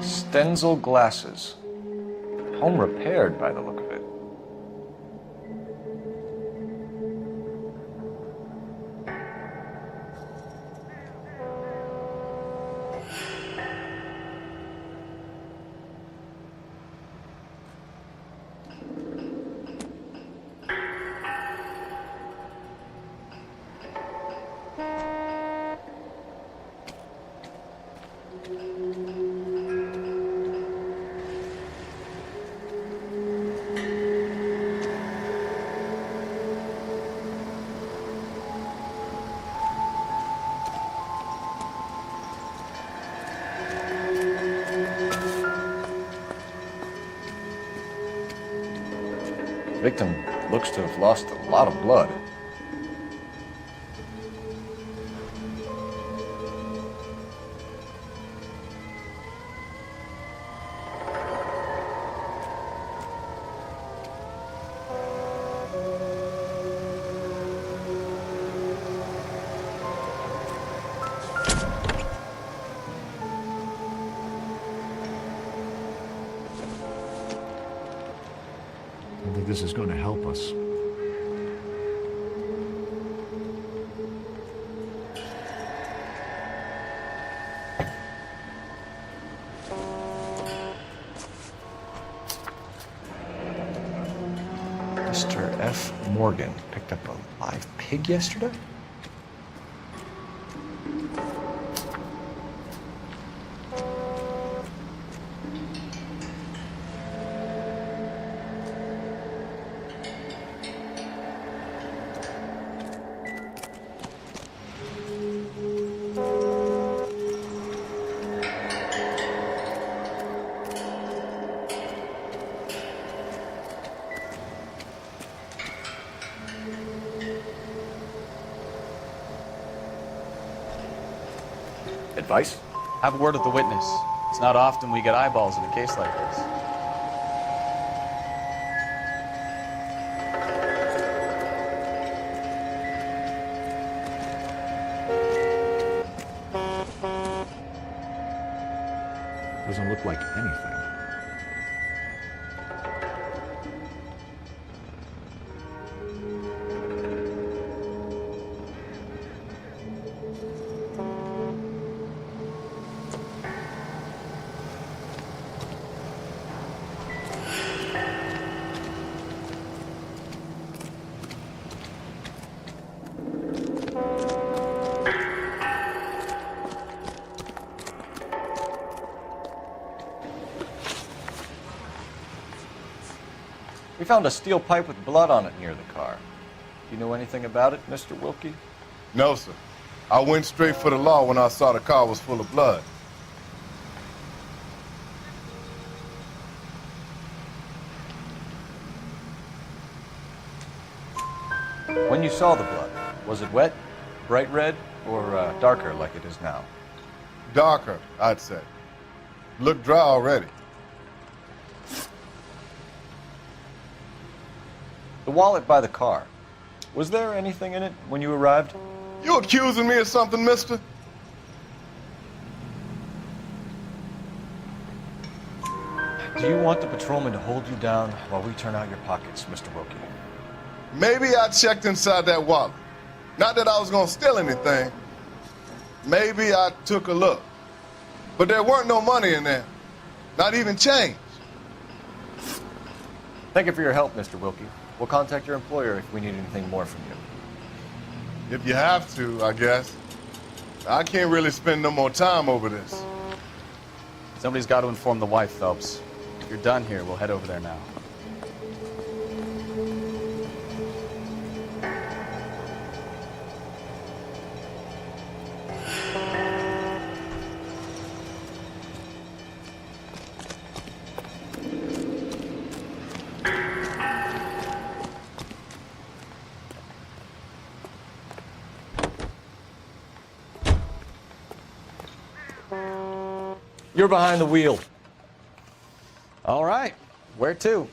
Stenzel glasses. Home repaired by the look of it. Victim looks to have lost a lot of blood. I think this is going to help us. Mr. F. Morgan picked up a live pig yesterday? Advice? Have a word with the witness. It's not often we get eyeballs in a case like this. Doesn't look like anything. We found a steel pipe with blood on it near the car. Do you know anything about it, Mr. Wilkie? No, sir. I went straight for the law when I saw the car was full of blood. When you saw the blood, was it wet, bright red, or darker like it is now? Darker, I'd say. Looked dry already. The wallet by the car. Was there anything in it when you arrived? You accusing me of something, mister? Do you want the patrolman to hold you down while we turn out your pockets, Mr. Wilkie? Maybe I checked inside that wallet. Not that I was gonna steal anything. Maybe I took a look. But there weren't no money in there. Not even change. Thank you for your help, Mr. Wilkie. We'll contact your employer if we need anything more from you. If you have to, I guess. I can't really spend no more time over this. Somebody's got to inform the wife, Phelps. If you're done here, we'll head over there now. You're behind the wheel. All right. Where to?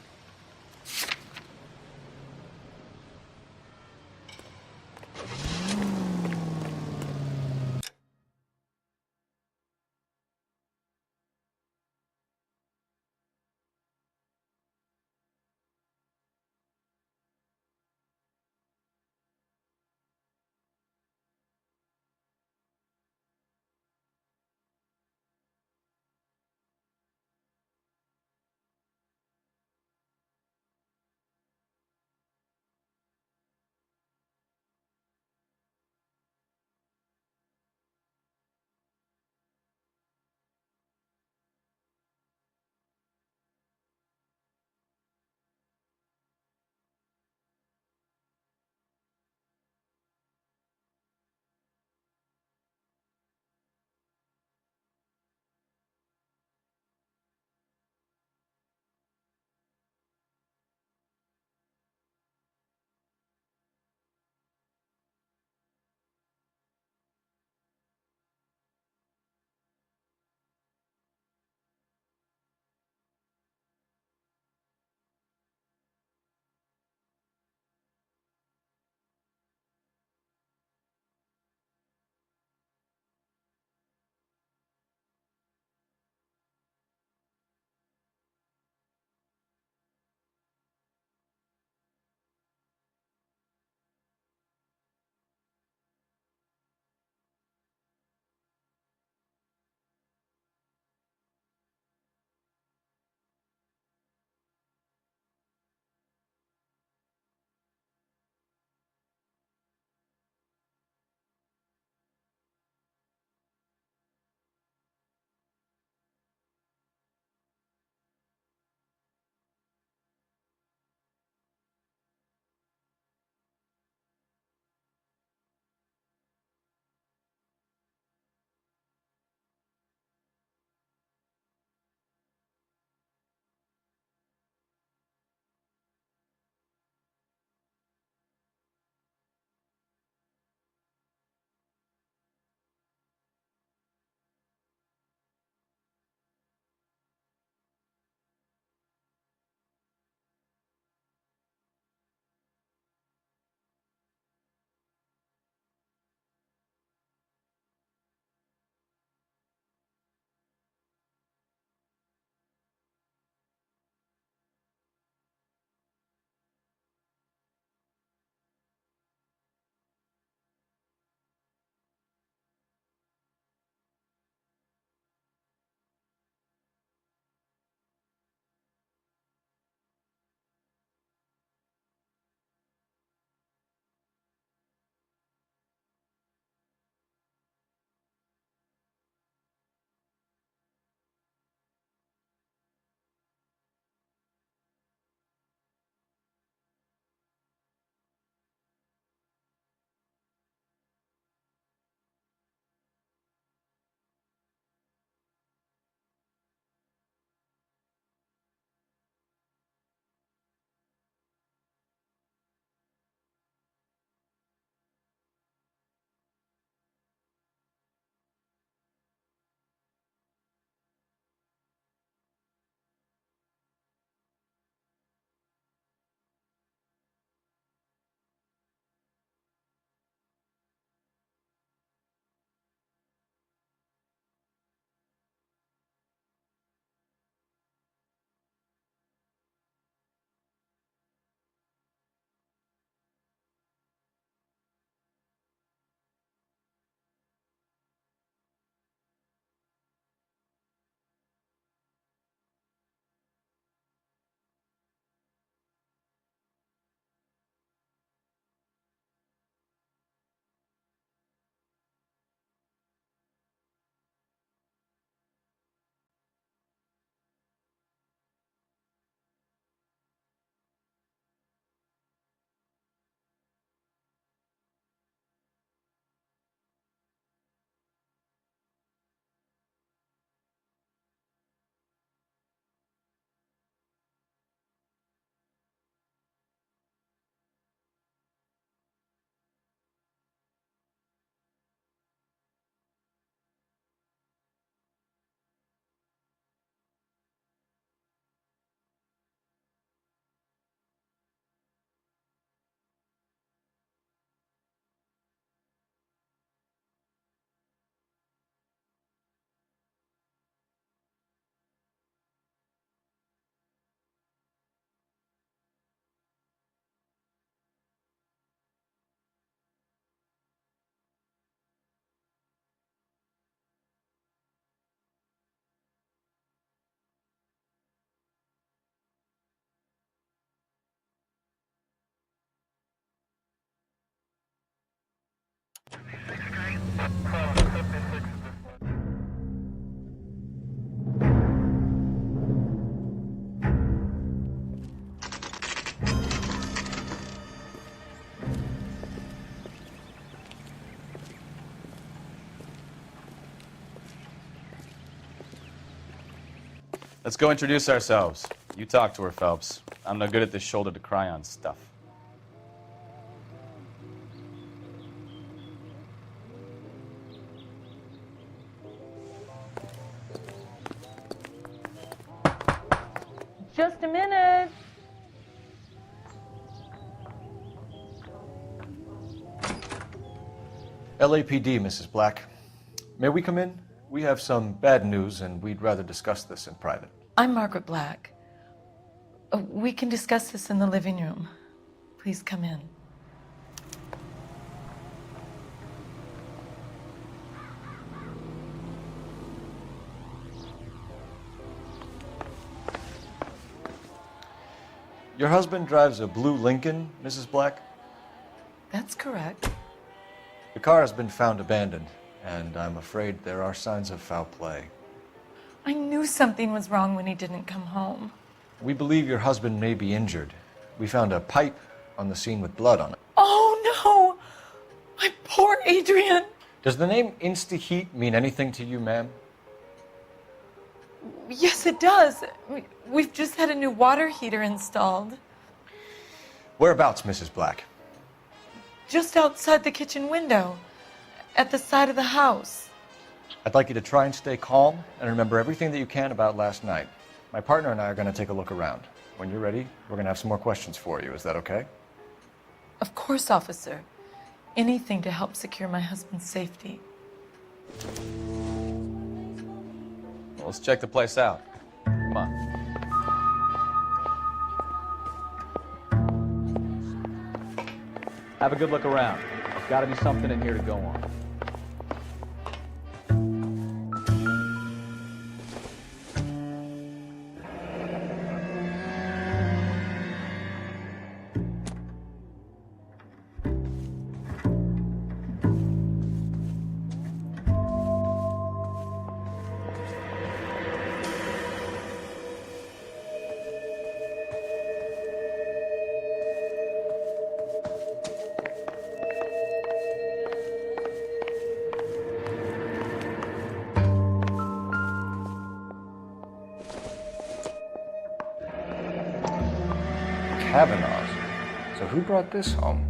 Let's go introduce ourselves. You talk to her, Phelps. I'm no good at this shoulder to cry on stuff. Just a minute. LAPD, Mrs. Black. May we come in? We have some bad news, and we'd rather discuss this in private. I'm Margaret Black. We can discuss this in the living room. Please come in. Your husband drives a blue Lincoln, Mrs. Black? That's correct. The car has been found abandoned, and I'm afraid there are signs of foul play. I knew something was wrong when he didn't come home. We believe your husband may be injured. We found a pipe on the scene with blood on it. Oh no! My poor Adrian! Does the name Insta-Heat mean anything to you, ma'am? Yes, it does. We've just had a new water heater installed. Whereabouts, Mrs. Black? Just outside the kitchen window, at the side of the house. I'd like you to try and stay calm and remember everything that you can about last night. My partner and I are going to take a look around. When you're ready, we're going to have some more questions for you. Is that okay? Of course, officer. Anything to help secure my husband's safety. Well, let's check the place out. Come on. Have a good look around. There's got to be something in here to go on. Kavanaugh's. So who brought this home?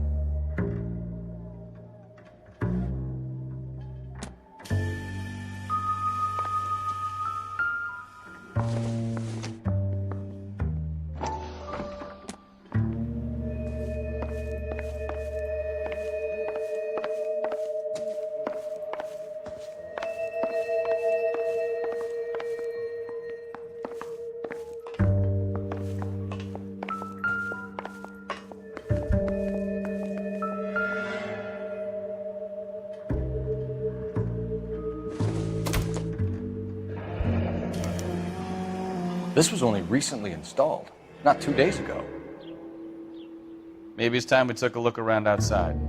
This was only recently installed, not 2 days ago. Maybe it's time we took a look around outside.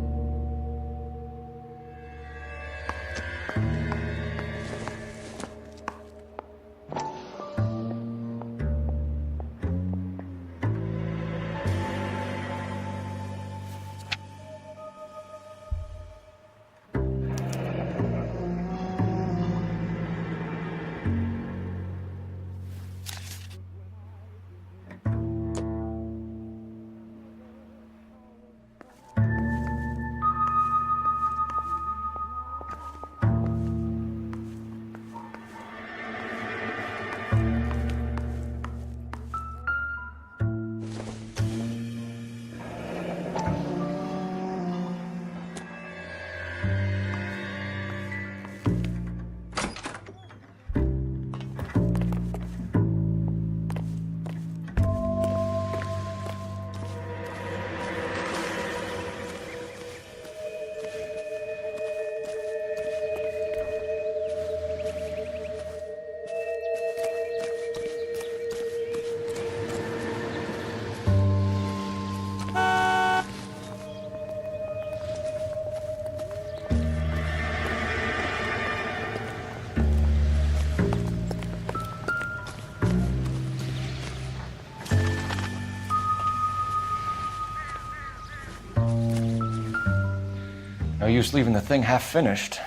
No use leaving the thing half finished.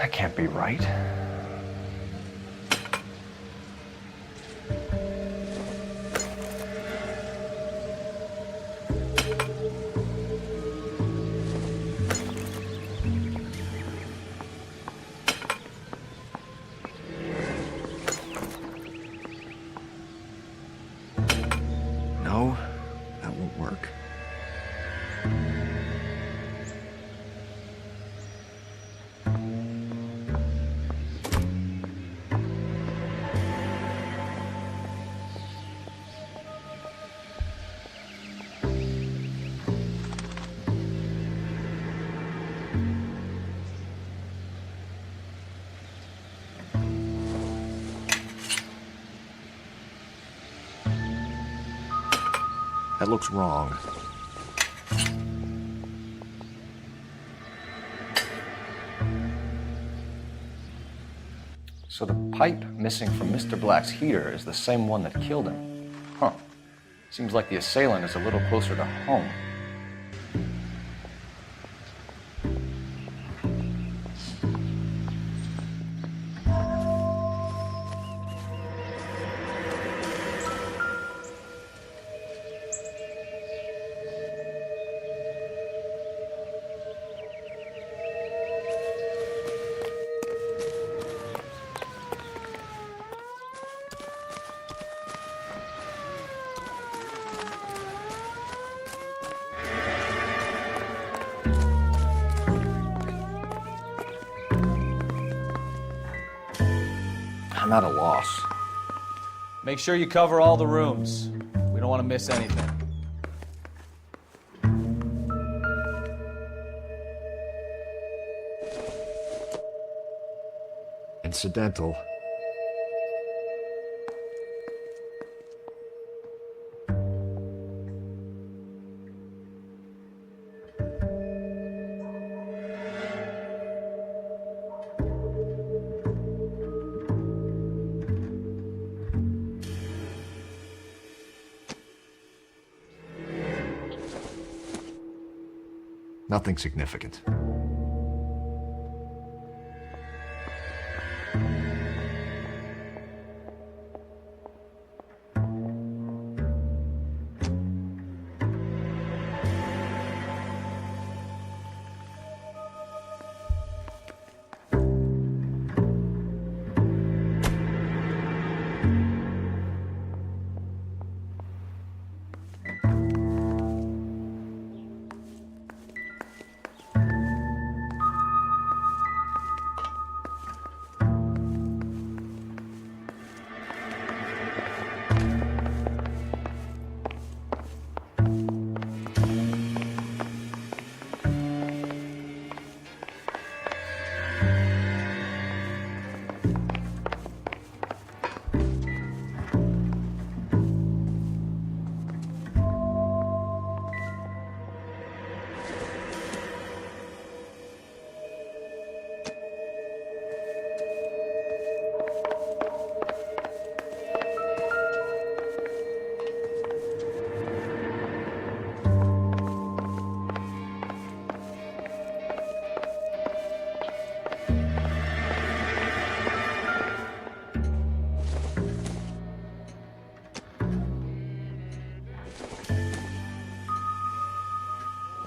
That can't be right. No, that won't work. That looks wrong. So the pipe missing from Mr. Black's heater is the same one that killed him. Huh. Seems like the assailant is a little closer to home. I'm at a loss. Make sure you cover all the rooms. We don't want to miss anything. Incidental. Nothing significant.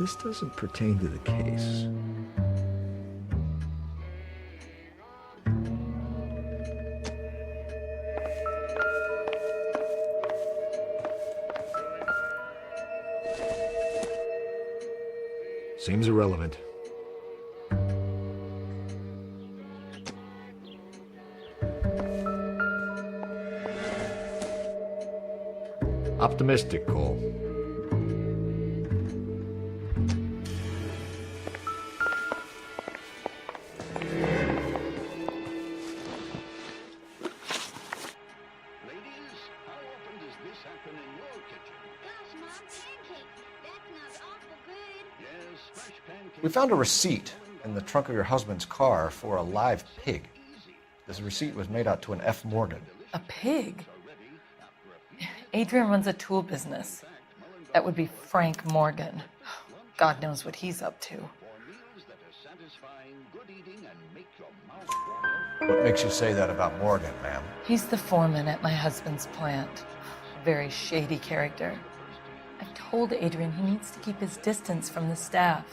This doesn't pertain to the case. Seems irrelevant. Optimistic, Cole. We found a receipt in the trunk of your husband's car for a live pig. This receipt was made out to an F. Morgan. A pig? Adrian runs a tool business. That would be Frank Morgan. God knows what he's up to. What makes you say that about Morgan, ma'am? He's the foreman at my husband's plant. A very shady character. I've told Adrian he needs to keep his distance from the staff.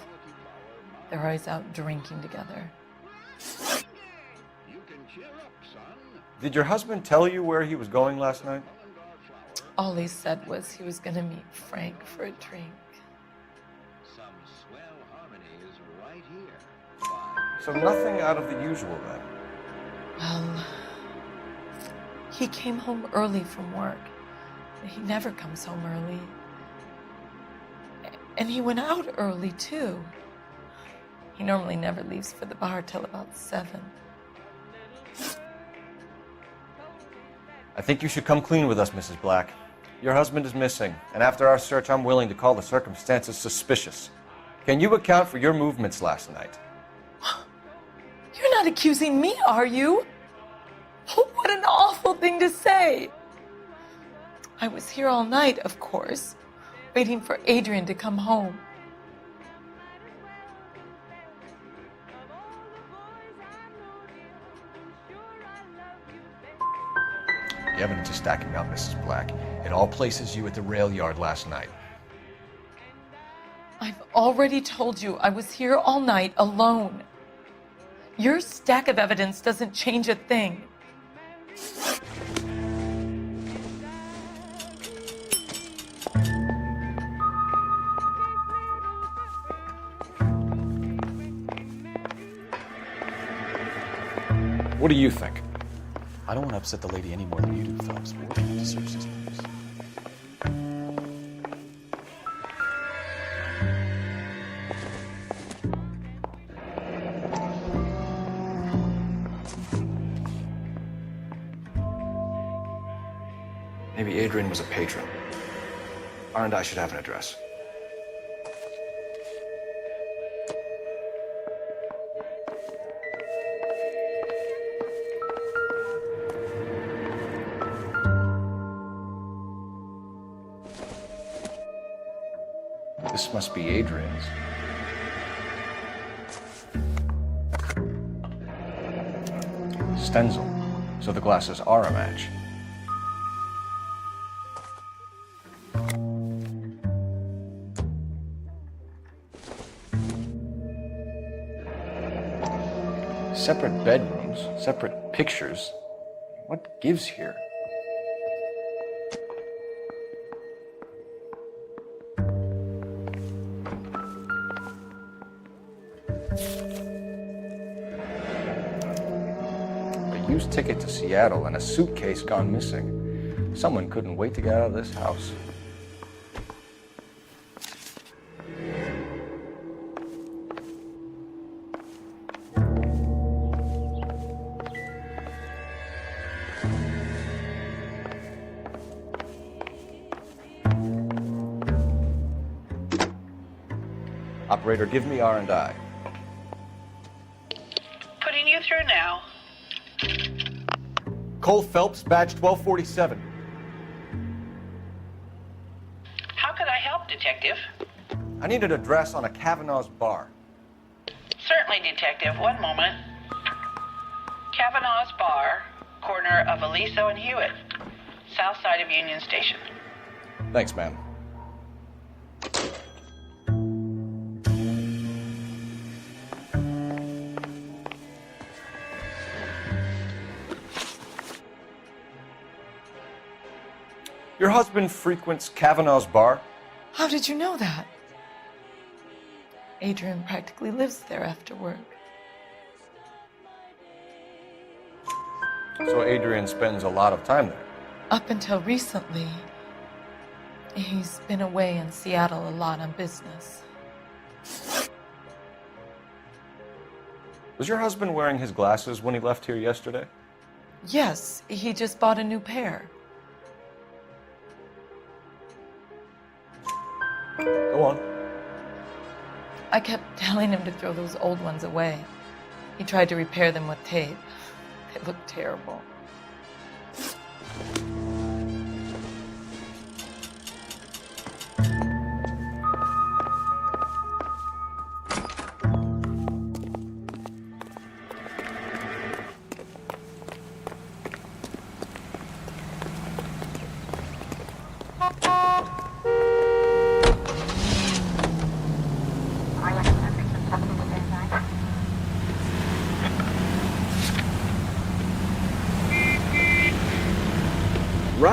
They're always out drinking together. Did your husband tell you where he was going last night? All he said was he was gonna meet Frank for a drink. So nothing out of the usual then? Well, he came home early from work. He never comes home early. And he went out early, too. He normally never leaves for the bar till about 7. I think you should come clean with us, Mrs. Black. Your husband is missing, and after our search, I'm willing to call the circumstances suspicious. Can you account for your movements last night? You're not accusing me, are you? Oh, what an awful thing to say. I was here all night, of course, waiting for Adrian to come home. The evidence is stacking up, Mrs. Black. It all places you at the rail yard last night. I've already told you I was here all night alone. Your stack of evidence doesn't change a thing. What do you think? I don't want to upset the lady any more than you do, Phelps. We're going to search this place. Maybe Adrian was a patron. R&I should have an address. This must be Adrian's. Stenzel. So the glasses are a match. Separate bedrooms, separate pictures. What gives here? A used ticket to Seattle and a suitcase gone missing. Someone couldn't wait to get out of this house. Operator, give me R&I. Putting you through now. Cole Phelps, badge 1247. How could I help, Detective? I need an address on a Kavanaugh's bar. Certainly, Detective. One moment. Kavanaugh's Bar, corner of Aliso and Hewitt, south side of Union Station. Thanks, ma'am. Your husband frequents Kavanaugh's bar? How did you know that? Adrian practically lives there after work. So Adrian spends a lot of time there? Up until recently, he's been away in Seattle a lot on business. Was your husband wearing his glasses when he left here yesterday? Yes, he just bought a new pair. Go on. I kept telling him to throw those old ones away. He tried to repair them with tape. They looked terrible.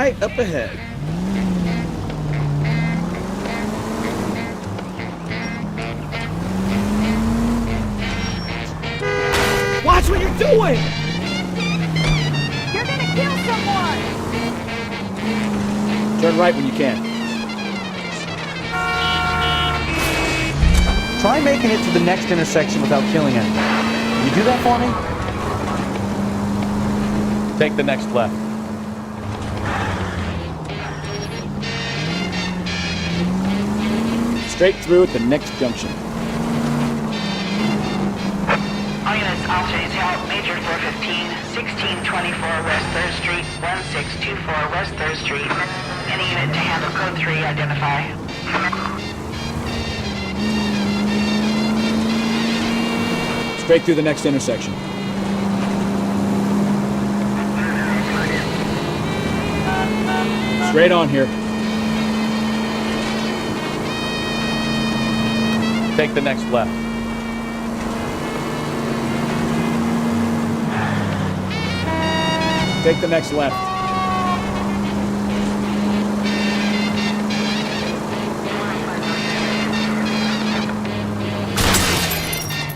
Right up ahead. Watch what you're doing! You're gonna kill someone! Turn right when you can. Try making it to the next intersection without killing anyone. Can you do that for me? Take the next left. Straight through at the next junction. All units, all change help. Major 415, 1624 West 3rd Street, 1624 West 3rd Street. Any unit to handle code 3, identify. Straight through the next intersection. Straight on here. Take the next left. Take the next left.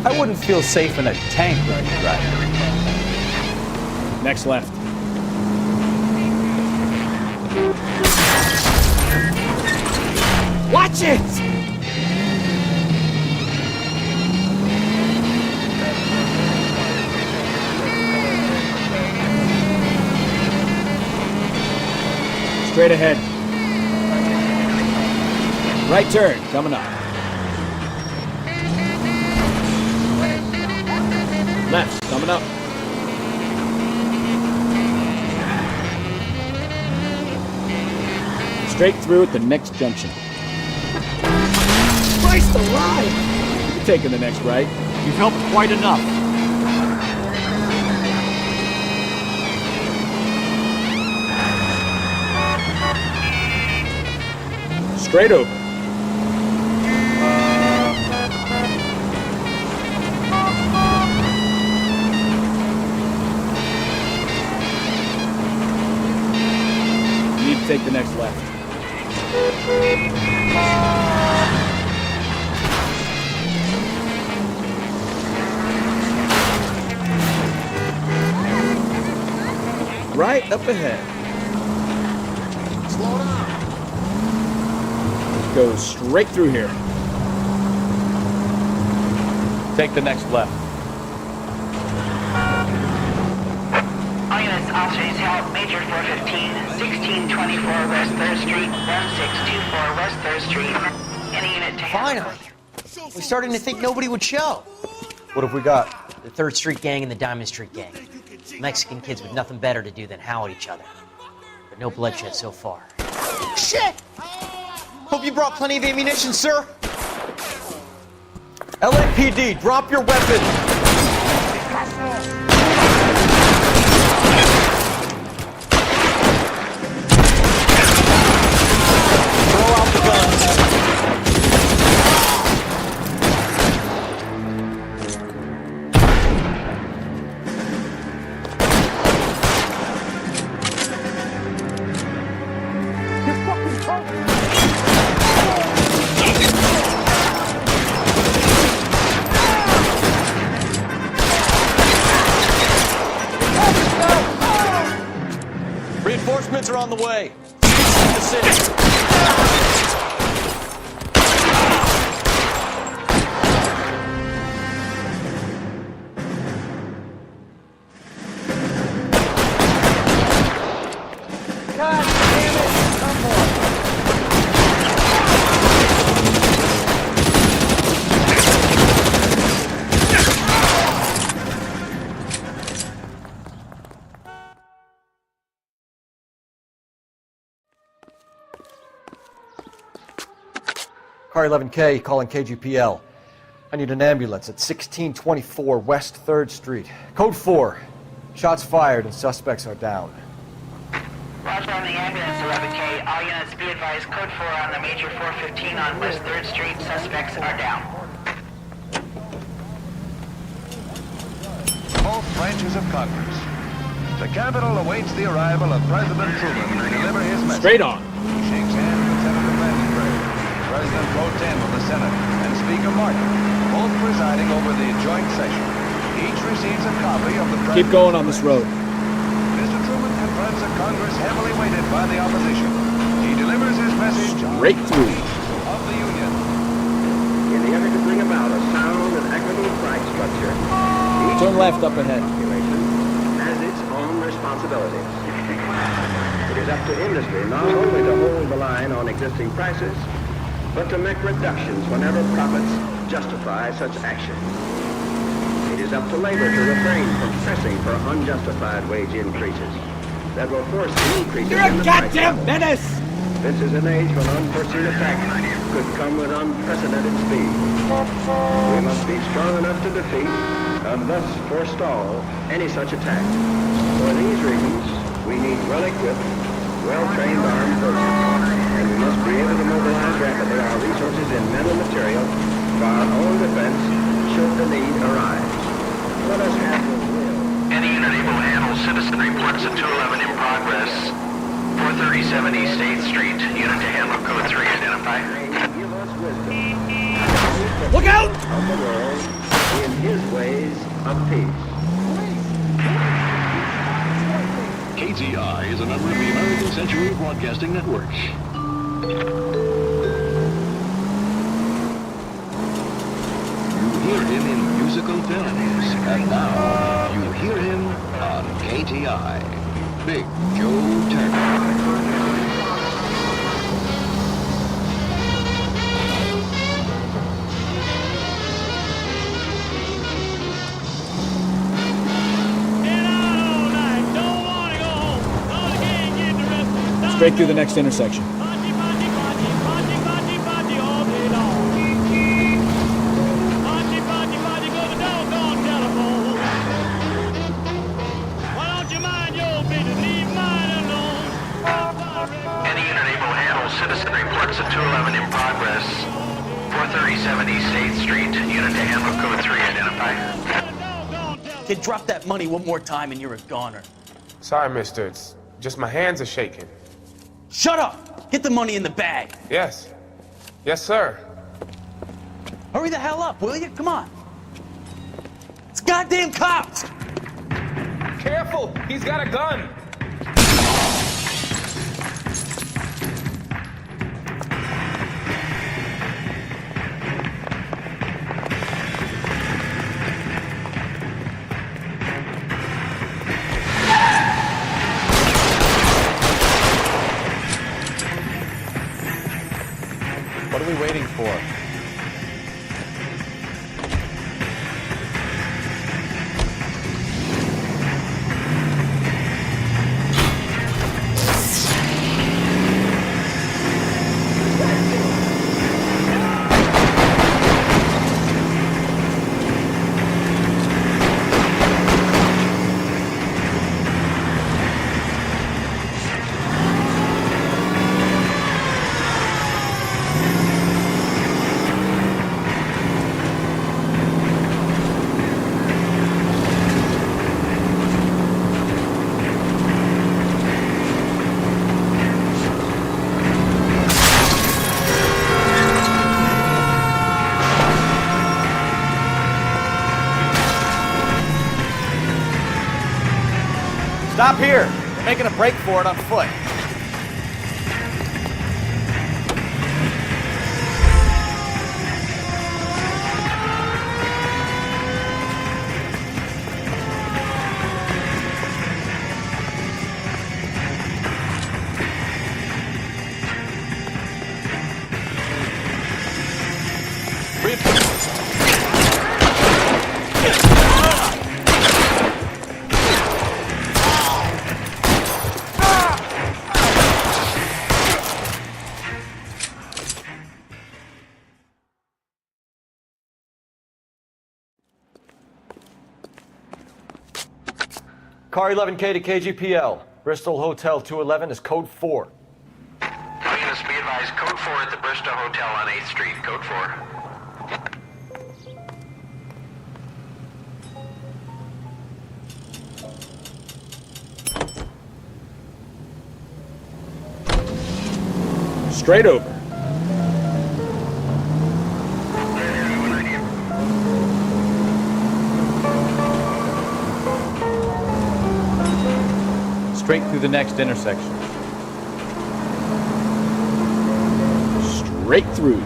I wouldn't feel safe in a tank with you driving. Next left. Watch it! Straight ahead. Right turn, coming up. Left, coming up. Straight through at the next junction. Christ alive! You're taking the next right. You've helped quite enough. Straight over. You need to take the next left. Right up ahead. Slow down. Go straight through here. Take the next left. All units, all change help. Major 415, 1624 West 3rd Street, 1624 West 3rd Street. Any unit to handle. Finally. We're starting to think nobody would show. What have we got? The 3rd Street Gang and the Diamond Street Gang. Mexican kids with nothing better to do than howl at each other. But no bloodshed so far. Shit! Hope you brought plenty of ammunition, sir. LAPD, drop your weapon! Throw out the guns. Reinforcements are on the way. The city. God damn it! Come on. Car 11K calling KGPL. I need an ambulance at 1624 West 3rd Street. Code 4. Shots fired and suspects are down. Roger on the ambulance, 11K. All units be advised, code 4 on the Major 415 on West 3rd Street. Suspects are down. Both branches of Congress. The Capitol awaits the arrival of President Truman to deliver his message. Straight on. He shakes hands with Senator Brandenburg, President Pro Tem of the Senate, and Speaker Martin, both presiding over the joint session. Each receives a copy of the President's Keep going on this road. Mr. Truman confronts a Congress heavily weighted by the opposition. He delivers his message Straight through. of the Union. In the effort to bring about a sound and equitable price structure, each Turn left up ahead. population has its own responsibilities. It is up to industry not only to hold the line on existing prices, but to make reductions whenever profits justify such action. It is up to labor to refrain from pressing for unjustified wage increases that will force increases You're a in the price goddamn level. menace! This is an age when unforeseen attacks could come with unprecedented speed. We must be strong enough to defeat and thus forestall any such attack. For these reasons, we need well-equipped, well-trained armed forces, and we must be able to mobilize rapidly our resources in men and material for our own defense should the need arise. Let us have the will. Any unit able to handle citizen reports at 211 in progress. 437 East 8th Street. Unit to handle code 3 identified. Give us wisdom. Look out! Of the world in his ways of peace. KTI is a member of the American Century Broadcasting Network. You hear him in musical films, and now you hear him on KTI. Big Joe Turner. Straight through the next intersection. Any unit able to handle citizen reports at 211 in progress. 437 East 8th Street. Unit to handle code 3 identified. Kid, drop that money one more time and you're a goner. Sorry, mister. It's just my hands are shaking. Shut up! Get the money in the bag. Yes. Yes, sir. Hurry the hell up, will you? Come on. It's goddamn cops! Careful! He's got a gun! What are we waiting for? Stop here. We're making a break for it on foot. Car 11K to KGPL. Bristol Hotel 211 is code 4. Units be advised, code 4 at the Bristol Hotel on 8th Street. Code 4. Straight over. Straight through the next intersection. Straight through.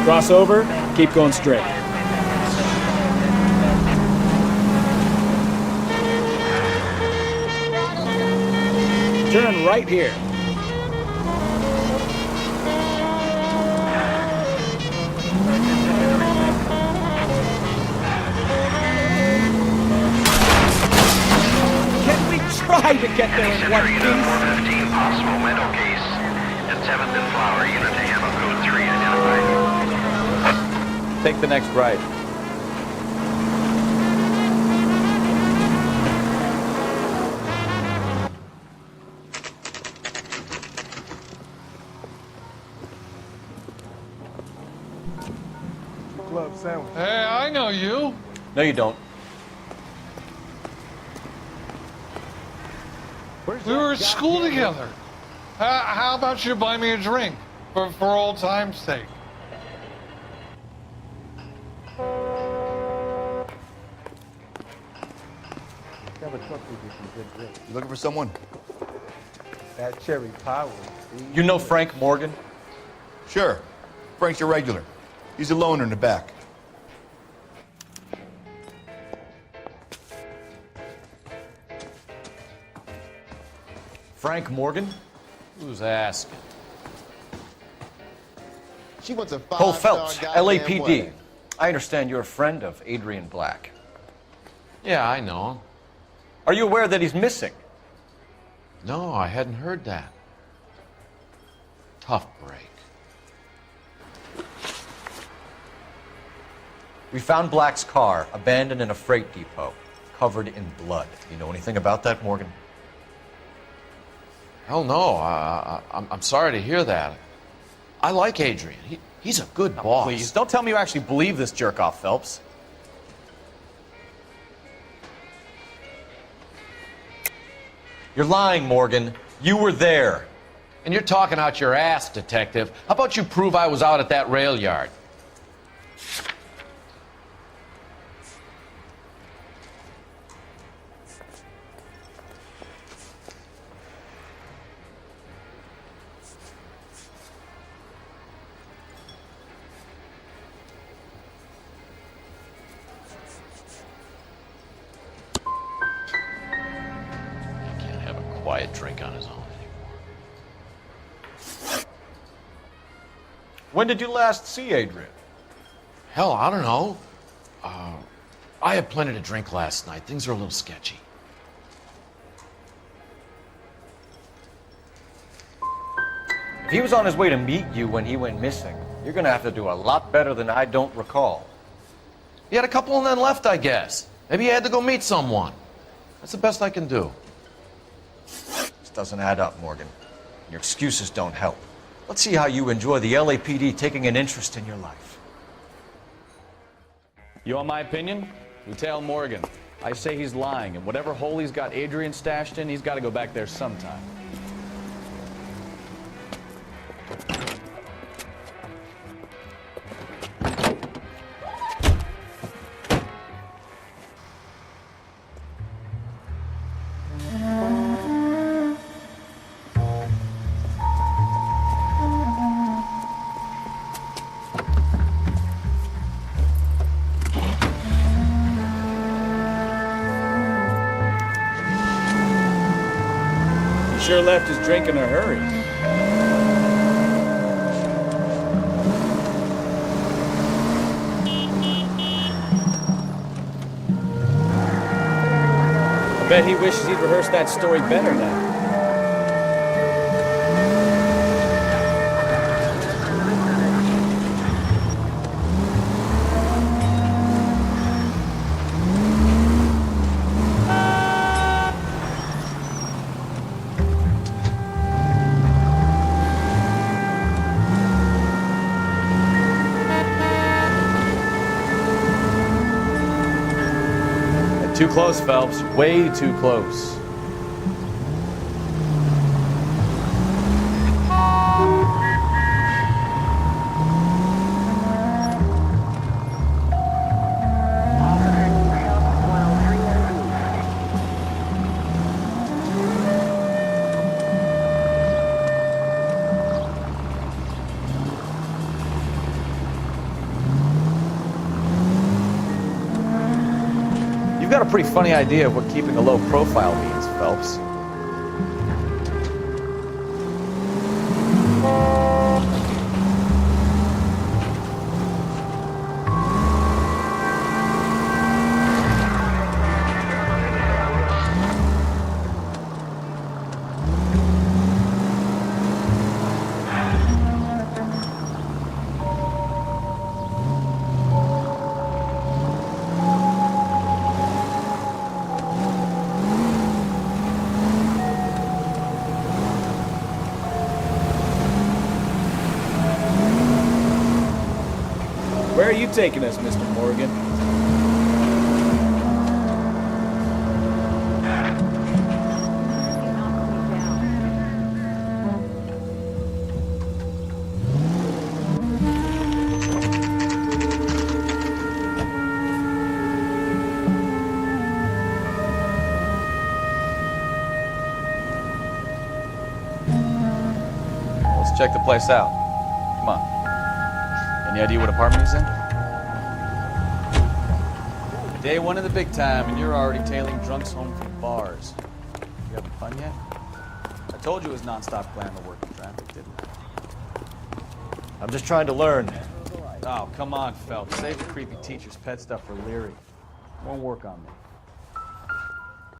Cross over, keep going straight. Turn right here. Can we try to get there in one piece? 415 possible mental case at 7th and Flower, unit to handle code 3 identified. Take the next right. Club sandwich. Hey, I know you. No, you don't. We were at school together. How about you buy me a drink for old time's sake? You looking for someone? That cherry power. You know Frank Morgan? Sure. Frank's your regular. He's a loner in the back. Frank Morgan? Who's asking? She wants a Cole five-star Phelps, goddamn LAPD. wedding. I understand you're a friend of Adrian Black. Yeah, I know. Are you aware that he's missing? No, I hadn't heard that. Tough break. We found Black's car abandoned in a freight depot, covered in blood. You know anything about that, Morgan? Hell no. I'm sorry to hear that. I like Adrian. He's a good boss. Please, don't tell me you actually believe this jerk-off, Phelps. You're lying, Morgan. You were there. And you're talking out your ass, detective. How about you prove I was out at that rail yard? Quiet drink on his own anymore. When did you last see Adrian? Hell, I don't know. I had plenty to drink last night. Things are a little sketchy. If he was on his way to meet you when he went missing, you're going to have to do a lot better than I don't recall. He had a couple and then left, I guess. Maybe he had to go meet someone. That's the best I can do. This doesn't add up, Morgan. Your excuses don't help. Let's see how you enjoy the LAPD taking an interest in your life. You want my opinion? Lieutenant Morgan. I say he's lying, and whatever hole he's got Adrian stashed in, he's got to go back there sometime. Sure left his drink in a hurry. Bet he wishes he'd rehearsed that story better now. Too close, Phelps. Way too close. You've got a pretty funny idea of what keeping a low profile means, Phelps. Where are you taking us, Mr. Morgan? Let's check the place out. Come on. Any idea what apartment he's in? Day one of the big time, and you're already tailing drunks home from bars. You having fun yet? I told you it was non-stop glamour working traffic, didn't I? I'm just trying to learn. Oh, come on, Phelps. Save the creepy teacher's pet stuff for Leary. Won't work on me.